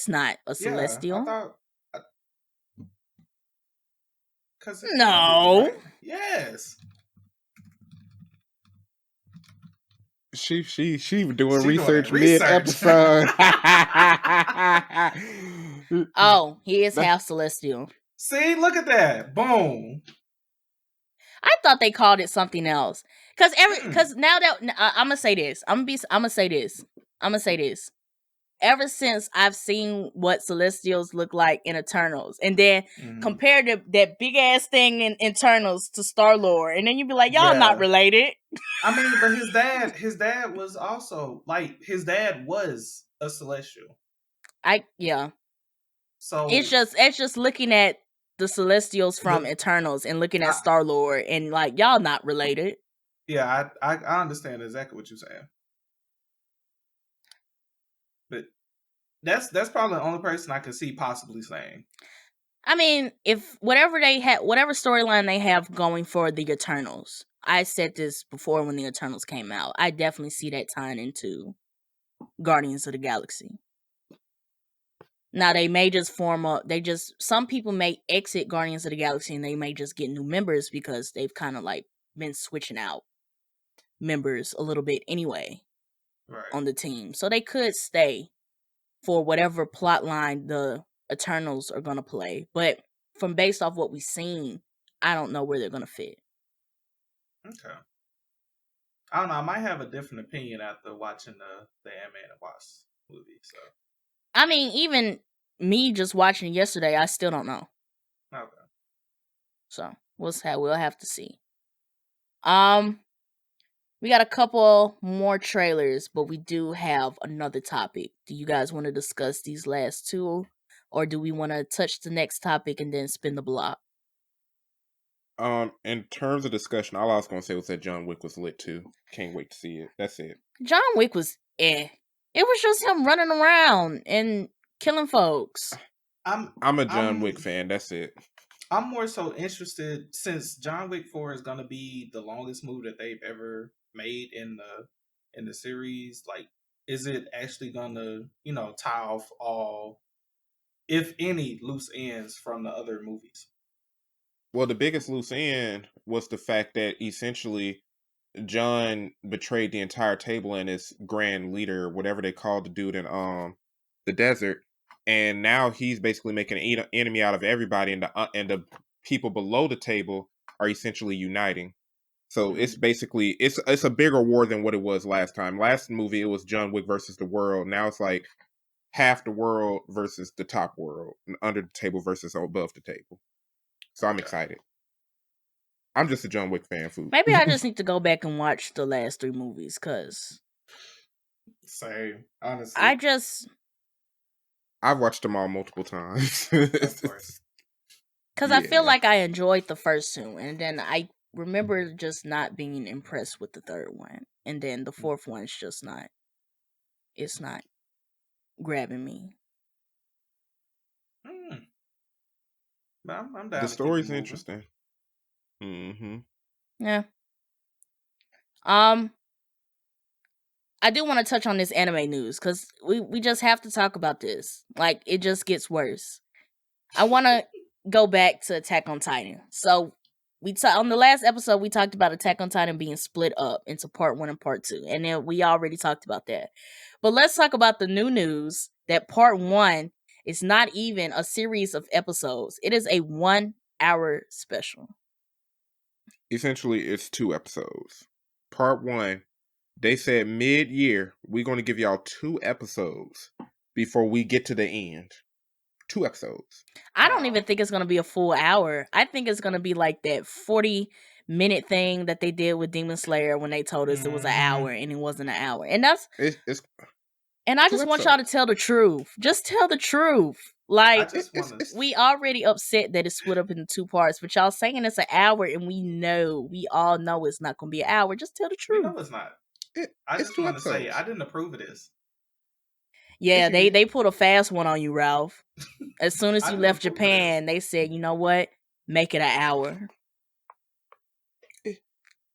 not a celestial. I thought, no. Right? Yes. She doing research mid episode. Oh, he is half celestial. See, look at that. Boom. I thought they called it something else. Cause now that I'm gonna say this. I'm gonna say this. Ever since I've seen what Celestials look like in Eternals, and then compare that big ass thing in Eternals to Star-Lord, and then you'd be like, y'all not related. I mean, but his dad was also his dad was a Celestial. So it's just looking at the Celestials from Eternals and looking at Star-Lord and like y'all not related. Yeah, I understand exactly what you're saying. But that's probably the only person I could see possibly saying. I mean, if whatever storyline they have going for the Eternals, I said this before when the Eternals came out, I definitely see that tying into Guardians of the Galaxy. Now they may just some people may exit Guardians of the Galaxy and they may just get new members because they've kind of like been switching out members a little bit anyway. Right. On the team. So they could stay for whatever plot line the Eternals are going to play. But from based off what we've seen, I don't know where they're going to fit. Okay. I don't know. I might have a different opinion after watching the Ant-Man and Wasp movie. So, I mean, even me just watching it yesterday, I still don't know. Okay. So we'll have to see. We got a couple more trailers, but we do have another topic. Do you guys want to discuss these last two, or do we want to touch the next topic and then spin the block? In terms of discussion, all I was going to say was that John Wick was lit too. Can't wait to see it. That's it. John Wick was It was just him running around and killing folks. I'm a John Wick I'm fan. That's it. I'm more so interested since John Wick 4 is gonna be the longest movie that they've ever made in the series. Like, is it actually gonna tie off all, if any, loose ends from the other movies? Well, the biggest loose end was the fact that essentially John betrayed the entire table and his grand leader, whatever they called the dude in the desert, and now he's basically making an enemy out of everybody, and the people below the table are essentially uniting. So it's basically it's a bigger war than what it was last time. Last movie it was John Wick versus the world. Now it's like half the world versus the top world, and under the table versus above the table. So I'm excited. I'm just a John Wick fan, Phoop. Maybe I just need to go back and watch the last 3 movies, because Same, honestly. I've watched them all multiple times. Of course. Because I feel like I enjoyed the first 2, and then I remember just not being impressed with the third one, and then the fourth one's just not. It's not grabbing me. But I'm down. The story's interesting. Mm-hmm. Yeah. I do want to touch on this anime news, because we just have to talk about this. Like, it just gets worse. I want to go back to Attack on Titan. So on the last episode we talked about Attack on Titan being split up into part 1 and part 2, and then we already talked about that. But let's talk about the new news that part 1 is not even a series of episodes. It is a 1-hour special. Essentially, it's 2 episodes. Part 1, they said mid-year, we're going to give y'all 2 episodes before we get to the end. 2 episodes. I don't even think it's going to be a full hour. I think it's going to be like that 40-minute thing that they did with Demon Slayer when they told us it was an hour, and it wasn't an hour. And that's... And I just want y'all to tell the truth. Just tell the truth. Like, we already upset that it's split up into 2 parts, but y'all saying it's an hour, and we all know it's not going to be an hour. Just tell the truth. No, it's not. I just want to say, I didn't approve of this. Yeah, they put a fast one on you, Ralph. As soon as you left Japan, they said, you know what? Make it an hour.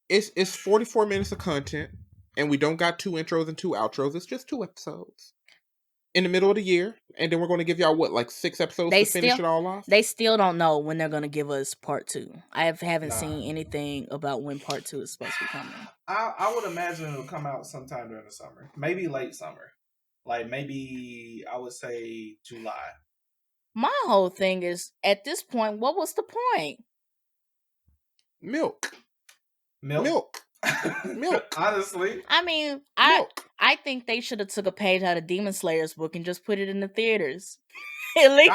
It's 44 minutes of content, and we don't got 2 intros and 2 outros. It's just 2 episodes in the middle of the year, and then we're going to give y'all, 6 episodes to finish it all off? They still don't know when they're going to give us part 2. I haven't seen anything about when part 2 is supposed to be coming. I would imagine it'll come out sometime during the summer. Maybe late summer. Like, maybe, I would say July. My whole thing is, at this point, what was the point? Milk. Honestly. I mean, I think they should have took a page out of Demon Slayer's book and just put it in the theaters. At least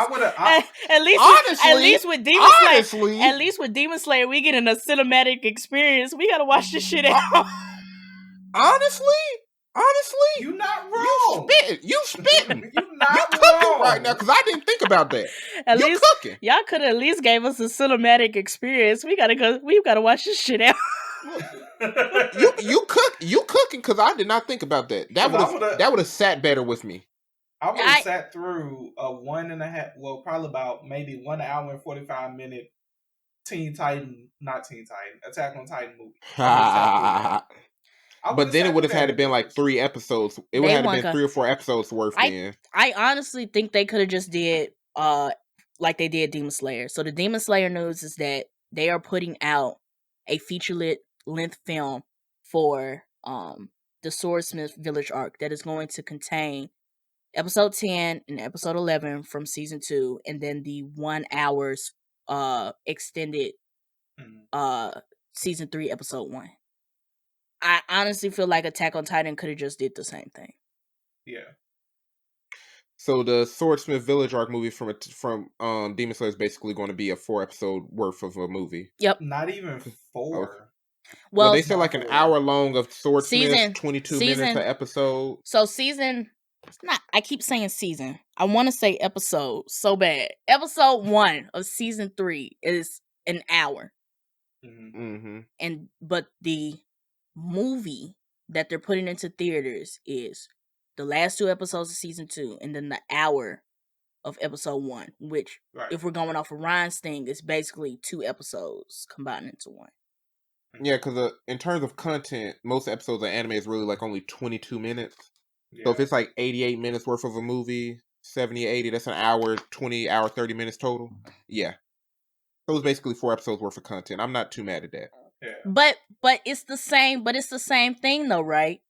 with Demon Slayer, we get in a cinematic experience. We gotta watch this shit out. Honestly, you're not wrong. You spitting. You cooking right now, because I didn't think about that. You cooking. Y'all could have at least gave us a cinematic experience. We gotta watch this shit out. you cooking, because I did not think about that. That would have sat better with me. I would have sat through a 1.5, probably about maybe 1 hour and 45 minute Attack on Titan movie. But then it would have had to been like 3 episodes. It would have had to been 3 or 4 episodes worth. I honestly think they could have just did like they did Demon Slayer. So the Demon Slayer news is that they are putting out a feature-length film for the Swordsmith Village arc that is going to contain episode 10 and episode 11 from season 2, and then the 1 hour's extended season 3 episode 1. I honestly feel like Attack on Titan could have just did the same thing. Yeah. So the Swordsmith Village arc movie from Demon Slayer is basically going to be a 4 episode worth of a movie. Yep. Not even 4. Okay. Well, they said like an hour long of Swordsmith, 22 minutes an episode. So I keep saying season. I want to say episode so bad. Episode 1 of season 3 is an hour. Mm-hmm. But the movie that they're putting into theaters is the last 2 episodes of season 2, and then the hour of episode 1, which, Right. if we're going off of Ryan's thing, is basically 2 episodes combined into one. Yeah, because in terms of content, most episodes of anime is really like only 22 minutes. Yeah. So if it's like 88 minutes worth of a movie, 70, 80, that's an hour, 20 hour, 30 minutes total. Yeah. So it's basically 4 episodes worth of content. I'm not too mad at that. Yeah. But it's the same thing though, right?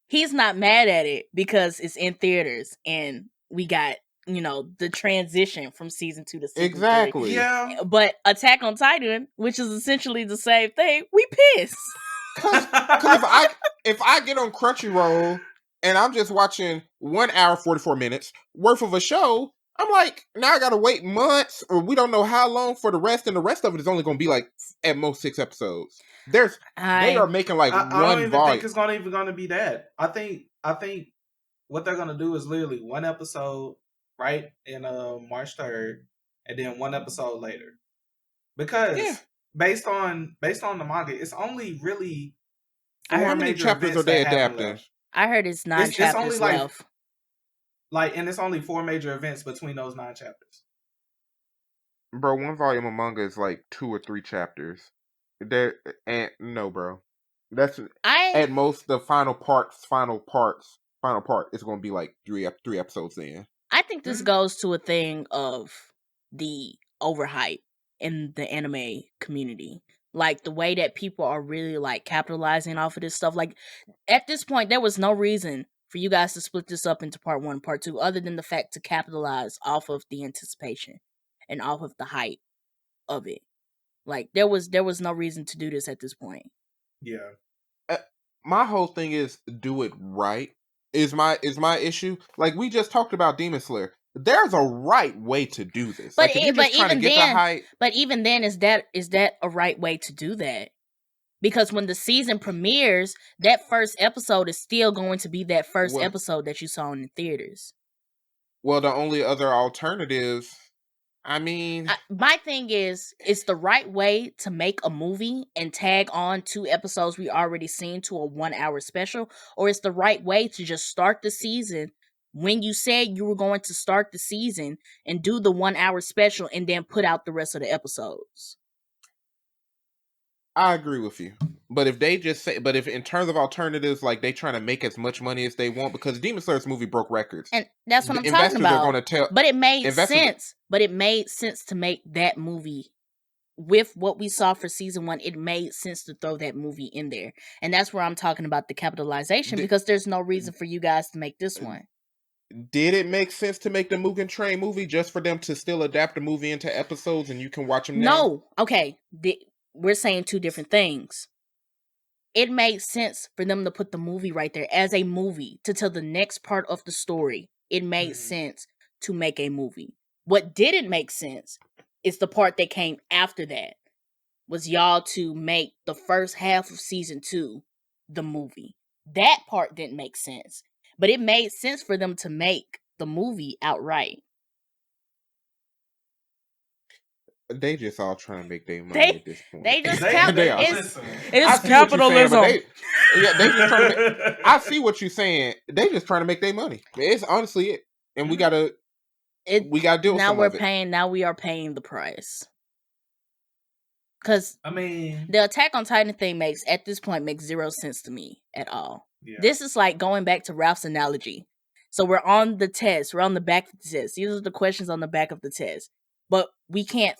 He's not mad at it because it's in theaters and we got, the transition from season 2 to season 3. Exactly. Yeah. But Attack on Titan, which is essentially the same thing, we pissed. Cause if I get on Crunchyroll and I'm just watching 1 hour 44 minutes worth of a show, I'm like, now I gotta wait months, or we don't know how long for the rest, and the rest of it is only gonna be like at most 6 episodes. They are making like I one don't even volume. think it's gonna be that. I think what they're gonna do is literally one episode right in March 3rd, and then one episode later. Because based on the manga, it's only really How many chapters are they adapting? I heard it's 9 chapters only left. And it's only 4 major events between those 9 chapters. Bro, one volume of manga is like 2 or 3 chapters. No, bro. That's at most the final part is going to be like 3 episodes in. I think this goes to a thing of the overhype in the anime community. Like the way that people are really like capitalizing off of this stuff. Like at this point, there was no reason for you guys to split this up into part 1, part 2, other than the fact to capitalize off of the anticipation and off of the hype of it. Like there was no reason to do this at this point. Yeah. My whole thing is do it right. Is my issue. Like we just talked about Demon Slayer. There's a right way to do this. But like, if you're just trying to get the hype. But even then, is that a right way to do that? Because when the season premieres, that first episode is still going to be that first episode that you saw in the theaters. Well, the only other alternative, my thing is, it's the right way to make a movie and tag on 2 episodes we already seen to a 1 hour special, or it's the right way to just start the season when you said you were going to start the season and do the 1 hour special and then put out the rest of the episodes. I agree with you. But if in terms of alternatives, like they trying to make as much money as they want, because Demon Slayer's movie broke records. And that's what I'm talking about. But it made sense. But it made sense to make that movie with what we saw for season 1. It made sense to throw that movie in there. And that's where I'm talking about the capitalization, because there's no reason for you guys to make this one. Did it make sense to make the Mugen Train movie just for them to still adapt the movie into episodes and you can watch them now? No. Okay. We're saying 2 different things. It made sense for them to put the movie right there as a movie to tell the next part of the story. It made sense to make a movie. What didn't make sense is the part that came after that. Was y'all to make the first half of season 2 the movie. That part didn't make sense. But it made sense for them to make the movie outright. They just all trying to make their money at this point. They just it's capitalism. They just trying to I see what you're saying. They just trying to make their money. It's honestly it. And we gotta deal with some of it. Now we are paying the price. Because the Attack on Titan thing at this point makes 0 sense to me at all. Yeah. This is like going back to Ralph's analogy. So we're on the test. We're on the back of the test. These are the questions on the back of the test. But we can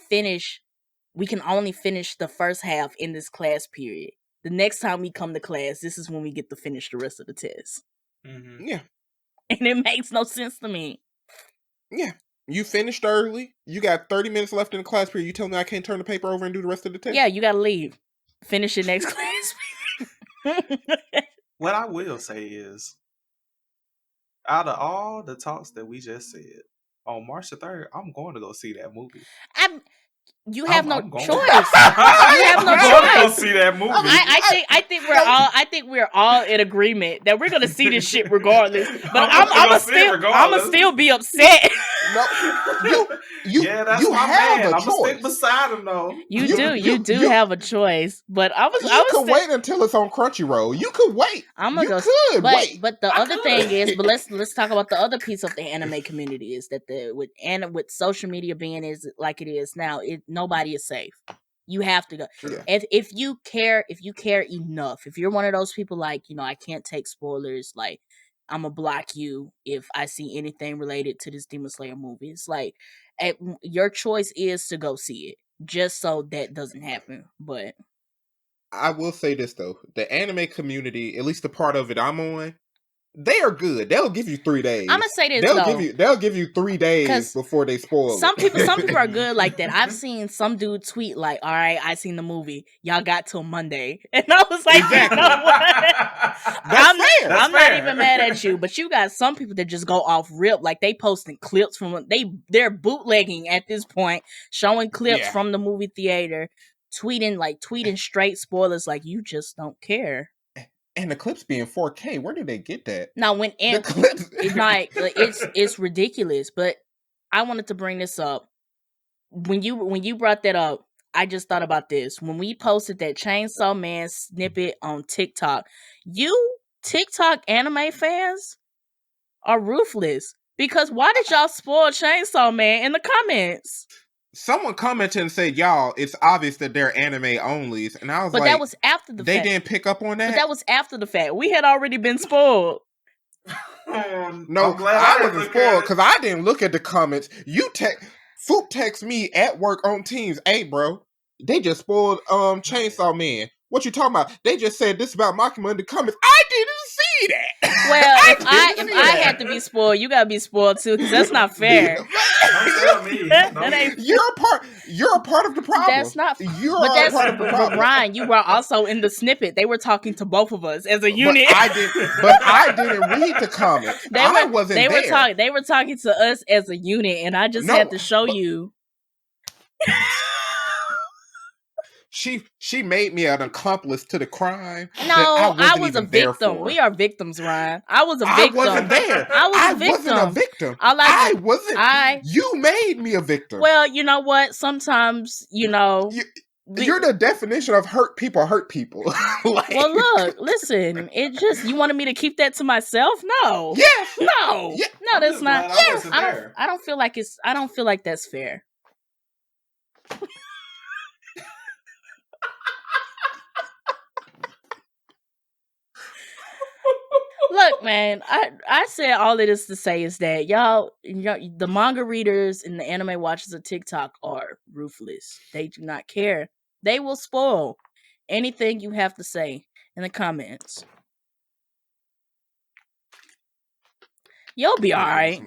only finish the first half in this class period. The next time we come to class, this is when we get to finish the rest of the test. Mm-hmm. Yeah. And it makes no sense to me. Yeah. You finished early. You got 30 minutes left in the class period. You tell me I can't turn the paper over and do the rest of the test? Yeah, you got to leave. Finish your next class period. What I will say is, out of all the talks that we just said, on March the 3rd, I'm going to go see that movie. You have no choice. You have no choice. gonna see that movie. I think we're all in agreement that we're gonna see this shit regardless. But I'ma still be upset. No, yeah, that's you my have man. a I'm gonna stick choice. beside him though. You do have a choice. But You could wait until it's on Crunchyroll. You could wait. Wait. But the other thing is, but let's talk about the other piece of the anime community is that with social media being is like it is now, nobody is safe. You have to go. Yeah. If you care enough, if you're one of those people like, I can't take spoilers, like I'm gonna block you if I see anything related to this Demon Slayer movie. It's like your choice is to go see it, just so that doesn't happen. But I will say this though, the anime community, at least the part of it I'm on, they are good. They'll give you 3 days. I'm gonna say this they'll give you 3 days before they spoil some it. Some people are good like that. I've seen some dude tweet like, "All right, I seen the movie. Y'all got till Monday," and I was like, Exactly. "You know what? I'm fair. not even mad at you." But you got some people that just go off rip, like they posting clips from they're bootlegging at this point, showing clips from the movie theater, tweeting straight spoilers, like you just don't care. And the clips being 4K, where did they get that? Now when the clips, it's ridiculous. But I wanted to bring this up. When you brought that up, I just thought about this. When we posted that Chainsaw Man snippet on TikTok, you TikTok anime fans are ruthless. Because why did y'all spoil Chainsaw Man in the comments? Someone commented and said, "Y'all, it's obvious that they're anime onlys," and I was like, "But that was after the fact. They didn't pick up on that. But that was after the fact. We had already been spoiled." No, I wasn't spoiled because I didn't look at the comments. Phoop text me at work on Teams. "Hey, bro, they just spoiled Chainsaw Man. What you talking about? They just said this about Makima in the comments." I didn't see that. Well, if I had to be spoiled, you gotta be spoiled too, because that's not fair. Don't tell me. You're a part of the problem. That's not. You're a part of the problem. But Ryan, you were also in the snippet. They were talking to both of us as a unit. But I didn't read the comments. I wasn't there. They were talking to us as a unit, and I just had to show you. She made me an accomplice to the crime. No, I was a victim. We are victims, Ryan. I was a victim. I wasn't there. I wasn't a victim. I wasn't. You made me a victim. Well, you know what? Sometimes, you're the definition of hurt people. Well, look, listen. It just you wanted me to keep that to myself? No. Yes. No. Yeah. No, that's not. Yes. I don't feel like that's fair. Look, man, I said all of this to say is that y'all, the manga readers and the anime watchers of TikTok are ruthless. They do not care. They will spoil anything you have to say in the comments. You'll be all right.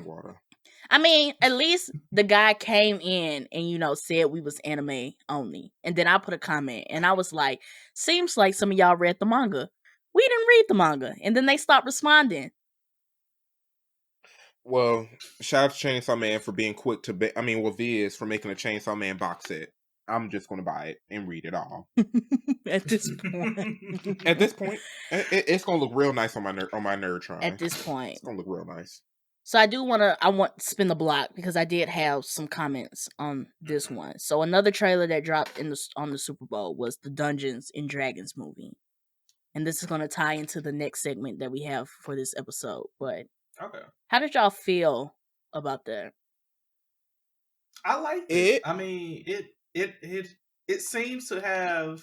I mean, at least the guy came in and, said we was anime only. And then I put a comment and I was like, seems like some of y'all read the manga. We didn't read the manga. And then they stopped responding. Well, shout out to Chainsaw Man for being quick to Viz for making a Chainsaw Man box set. I'm just going to buy it and read it all. At this point. It's going to look real nice on my Nerdtron. At this point. It's going to look real nice. So I want to spin the block because I did have some comments on this one. So another trailer that dropped on the Super Bowl was the Dungeons and Dragons movie. And this is going to tie into the next segment that we have for this episode. But okay, how did y'all feel about that? I liked it. I mean, it seems to have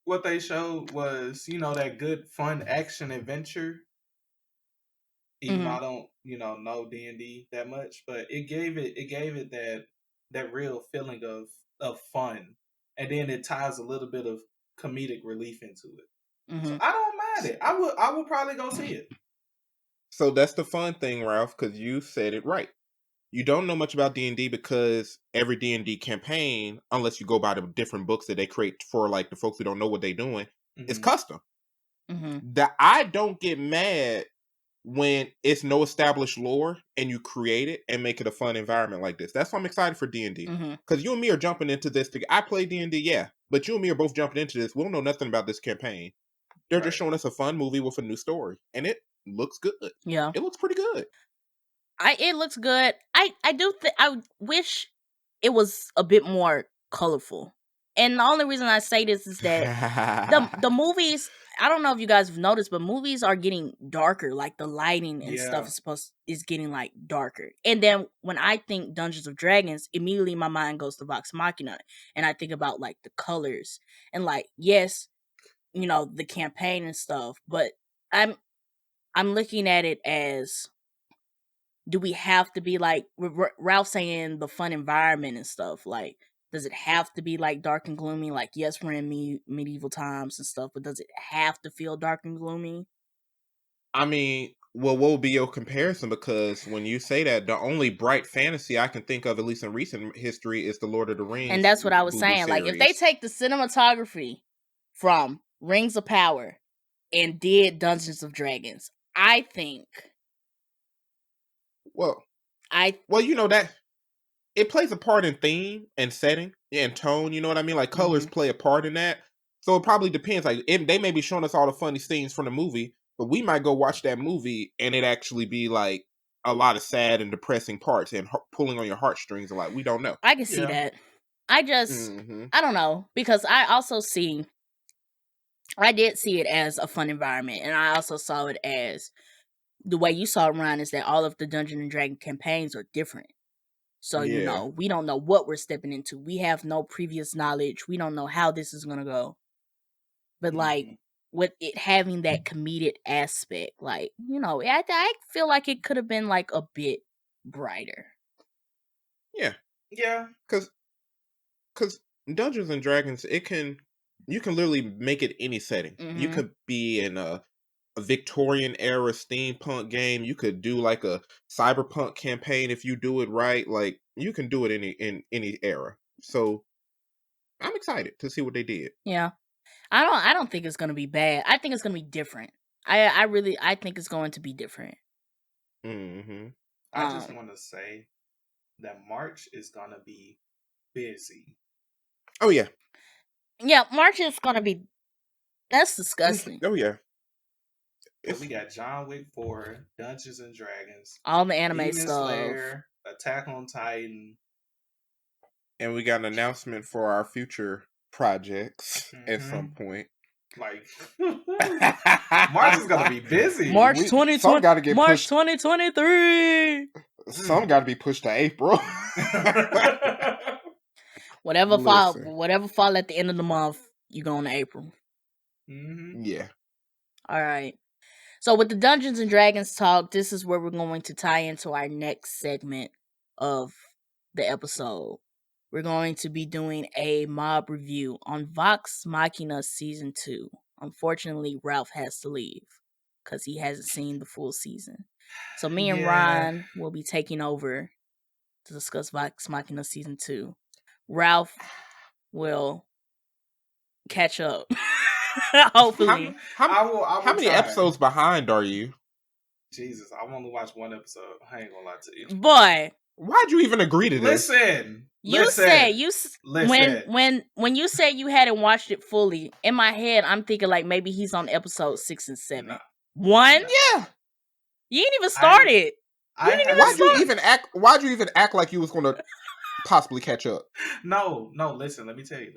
what they showed was, that good fun action adventure. Even though I don't, know D&D that much, but it gave it that real feeling of fun, and then it ties a little bit of comedic relief into it. Mm-hmm. So I don't mind it. I would probably go see it. So that's the fun thing, Ralph, because you said it right. You don't know much about D&D because every D&D campaign, unless you go by the different books that they create for like the folks who don't know what they're doing, is custom. Mm-hmm. That I don't get mad when it's no established lore and you create it and make it a fun environment like this. That's why I'm excited for D&D. Because you and me are jumping into this together. I play D&D, yeah. But you and me are both jumping into this. We don't know nothing about this campaign. They're Right. just showing us a fun movie with a new story, and it looks good. Yeah. It looks pretty good. It looks good. I wish it was a bit more colorful. And the only reason I say this is that the movies, I don't know if you guys have noticed, but movies are getting darker. Like the lighting and stuff is getting like darker. And then when I think Dungeons of Dragons, immediately my mind goes to Vox Machina, and I think about like the colors and like, yes, you know, the campaign and stuff, but I'm looking at it as, do we have to be like Ralph saying the fun environment and stuff? Like, does it have to be like dark and gloomy? Like, yes, we're in medieval times and stuff, but does it have to feel dark and gloomy? I mean, well, what would be your comparison? Because when you say that, the only bright fantasy I can think of, at least in recent history, is the Lord of the Rings. And that's what I was saying. Like, if they take the cinematography from Rings of Power and did Dungeons of Dragons, I think. Well, you know that it plays a part in theme and setting and tone. You know what I mean? Like colors play a part in that. So it probably depends. Like they may be showing us all the funny scenes from the movie, but we might go watch that movie and it actually be like a lot of sad and depressing parts and pulling on your heartstrings a lot. We don't know. I can see that. I just, I don't know, because I did see it as a fun environment, and I also saw it as, the way you saw it, Ryan, is that all of the Dungeon and Dragon campaigns are different. So, you know, we don't know what we're stepping into. We have no previous knowledge. We don't know how this is going to go. But, like, with it having that comedic aspect, like, you know, I feel like it could have been, like, a bit brighter. Yeah. Yeah. Because Dungeons and Dragons, you can literally make it any setting. You could be in a Victorian era steampunk game. You could do like a cyberpunk campaign if you do it right. Like you can do it in any era. So I'm excited to see what they did. Yeah. I don't think it's gonna be bad. I think it's gonna be different. I think it's going to be different. I just want to say that March is gonna be busy. Oh yeah. Yeah, March is gonna be. That's disgusting. Oh yeah. So we got John Wick 4, Dungeons and Dragons, all the anime Demon stuff, Slayer, Attack on Titan, and we got an announcement for our future projects at some point. Like March is gonna be busy. March 2020. Some got to get March pushed. 2023. Some got to be pushed to April. Whatever fall at the end of the month, you go into April. Yeah. All right. So with the Dungeons and Dragons talk, this is where we're going to tie into our next segment of the episode. We're going to be doing a mob review on Vox Machina Season 2. Unfortunately, Ralph has to leave because he hasn't seen the full season. So me and Ryan will be taking over to discuss Vox Machina Season 2. Ralph will catch up. Hopefully. How many episodes behind are you? Jesus, I've only watched one episode. I ain't gonna lie to you. Boy, why'd you even agree to this? Listen. When you said you hadn't watched it fully, in my head I'm thinking like maybe he's on episode 6 and 7. No. 1? Yeah. You ain't even started. Why'd you even act like you was gonna possibly catch up? No, listen, let me tell you.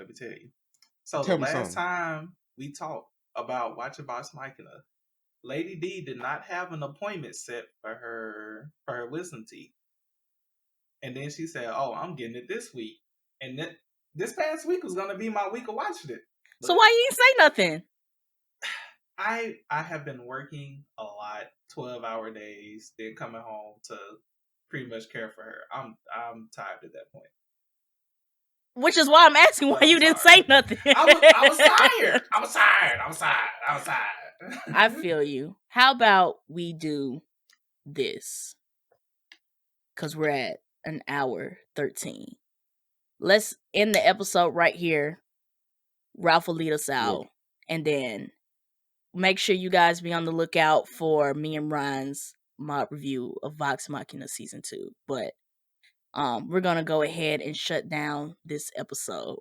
So the last time we talked about watching Vox Machina, Lady D did not have an appointment set for her wisdom teeth. And then she said, "Oh, I'm getting it this week." And this past week was gonna be my week of watching it. But so why you ain't say nothing? I have been working a lot, 12-hour days, then coming home to pretty much care for her. I'm tired at that point. Which is why I'm asking why you didn't say nothing. I was tired. I was tired. I feel you. How about we do this? Because we're at an hour 13. Let's end the episode right here. Ralph will lead us out. And then make sure you guys be on the lookout for me and Ryan's mob review of Vox Machina Season 2. But we're going to go ahead and shut down this episode.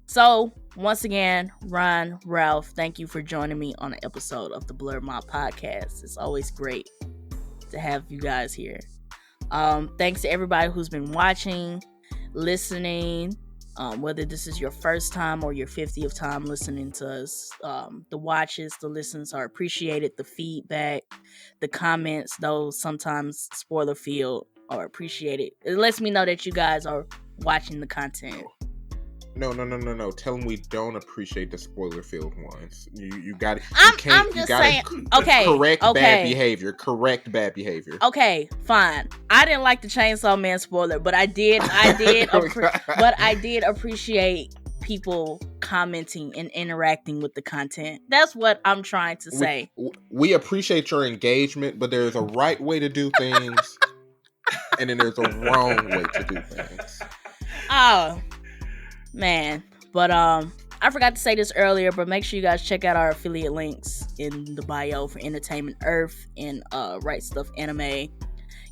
So, once again, Ron, Ralph, thank you for joining me on an episode of the Blerd Mob podcast. It's always great to have you guys here. Thanks to everybody who's been watching, listening, whether this is your first time or your 50th time listening to us. The watches, the listens are appreciated. The feedback, the comments, those sometimes spoiler filled, are appreciated. It lets me know that you guys are watching the content. No. Tell them we don't appreciate the spoiler-filled ones. You got it. I'm just saying. Okay. Correct bad behavior. Correct bad behavior. Okay, fine. I didn't like the Chainsaw Man spoiler, but I did appreciate people commenting and interacting with the content. That's what I'm trying to say. We appreciate your engagement, but there's a right way to do things, and then there's a wrong way to do things. Oh. Man, but I forgot to say this earlier, but make sure you guys check out our affiliate links in the bio for Entertainment Earth and Right Stuff Anime.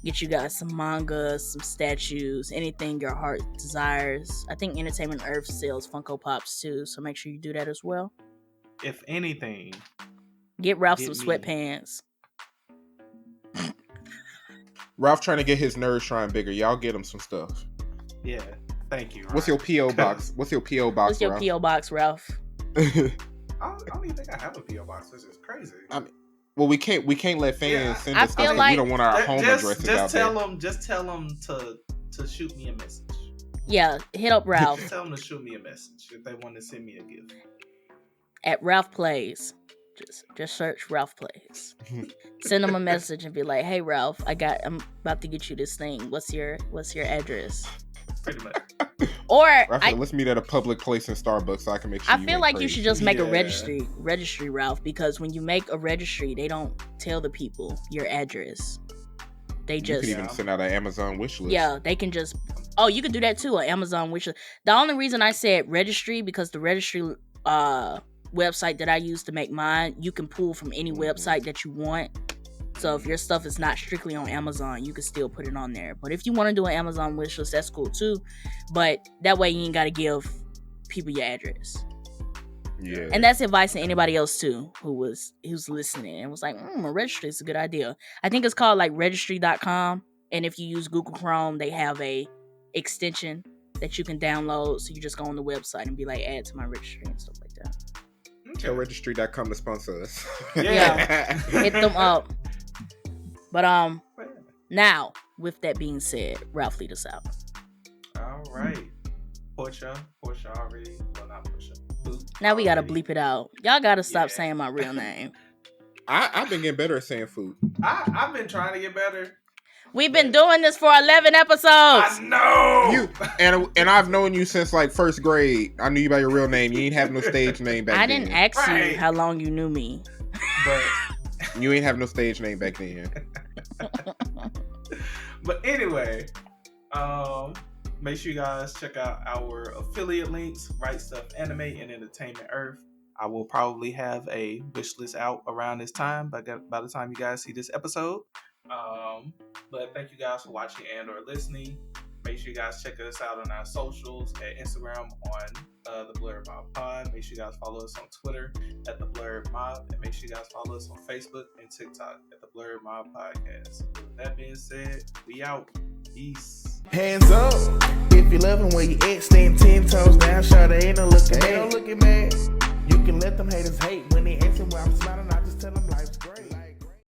Get you guys some manga, some statues, anything your heart desires. I think Entertainment Earth sells Funko Pops too, so make sure you do that as well. If anything, get Ralph some sweatpants. Ralph trying to get his nerd shrine bigger. Y'all get him some stuff. Yeah. Thank you. Ryan. What's your P.O. box? What's your P.O. box, What's your Ralph? P.O. box, Ralph? I don't even think I have a P.O. box. This is crazy. Well, we can't let fans send us stuff. Like we don't want our home addresses out there. Just tell them to shoot me a message. Yeah, hit up Ralph. Just tell them to shoot me a message if they want to send me a gift. At Ralph Plays. Just search Ralph Plays. Send them a message and be like, "Hey Ralph, I'm about to get you this thing. What's your address?" Pretty much. Or let's meet at a public place in Starbucks so I can make sure. I feel like you should just make a registry, Ralph, because when you make a registry, they don't tell the people your address. They just you can even send out an Amazon wish list. Yeah, they can just. Oh, you could do that too, an Amazon wish list. The only reason I said registry because the registry website that I use to make mine, you can pull from any website that you want. So if your stuff is not strictly on Amazon, you can still put it on there. But if you want to do an Amazon wish list, that's cool too. But that way you ain't got to give people your address. Yeah. And that's advice to anybody else too who's listening and was like, a registry is a good idea. I think it's called like registry.com. And if you use Google Chrome, they have a extension that you can download. So you just go on the website and be like, add to my registry and stuff like that. Tell registry.com to sponsor us. Yeah. Hit them up. But now, with that being said, Ralph, lead us out. All right. Portia already. Well, not Portia. Now we gotta bleep it out. Y'all gotta stop saying my real name. I've been getting better at saying food. I've been trying to get better. We've been doing this for 11 episodes. I know. And I've known you since like first grade. I knew you by your real name. You ain't have no stage name back then. I didn't ask you how long you knew me. But you ain't have no stage name back then. But anyway, make sure you guys check out our affiliate links, Right Stuff Anime and Entertainment Earth. I will probably have a wish list out around this time by the time you guys see this episode. But thank you guys for watching and or listening. Make sure you guys check us out on our socials at Instagram on the Blerd Mob Pod. Make sure you guys follow us on Twitter at the Blerd Mob, and make sure you guys follow us on Facebook and TikTok at the Blerd Mob Podcast. With that being said, we out. Peace. Hands up if you loving where you at. Stand 10 toes down, shot ain't no looking mad. You can let them haters hate when they asking where I'm smiling. I just tell them life's great.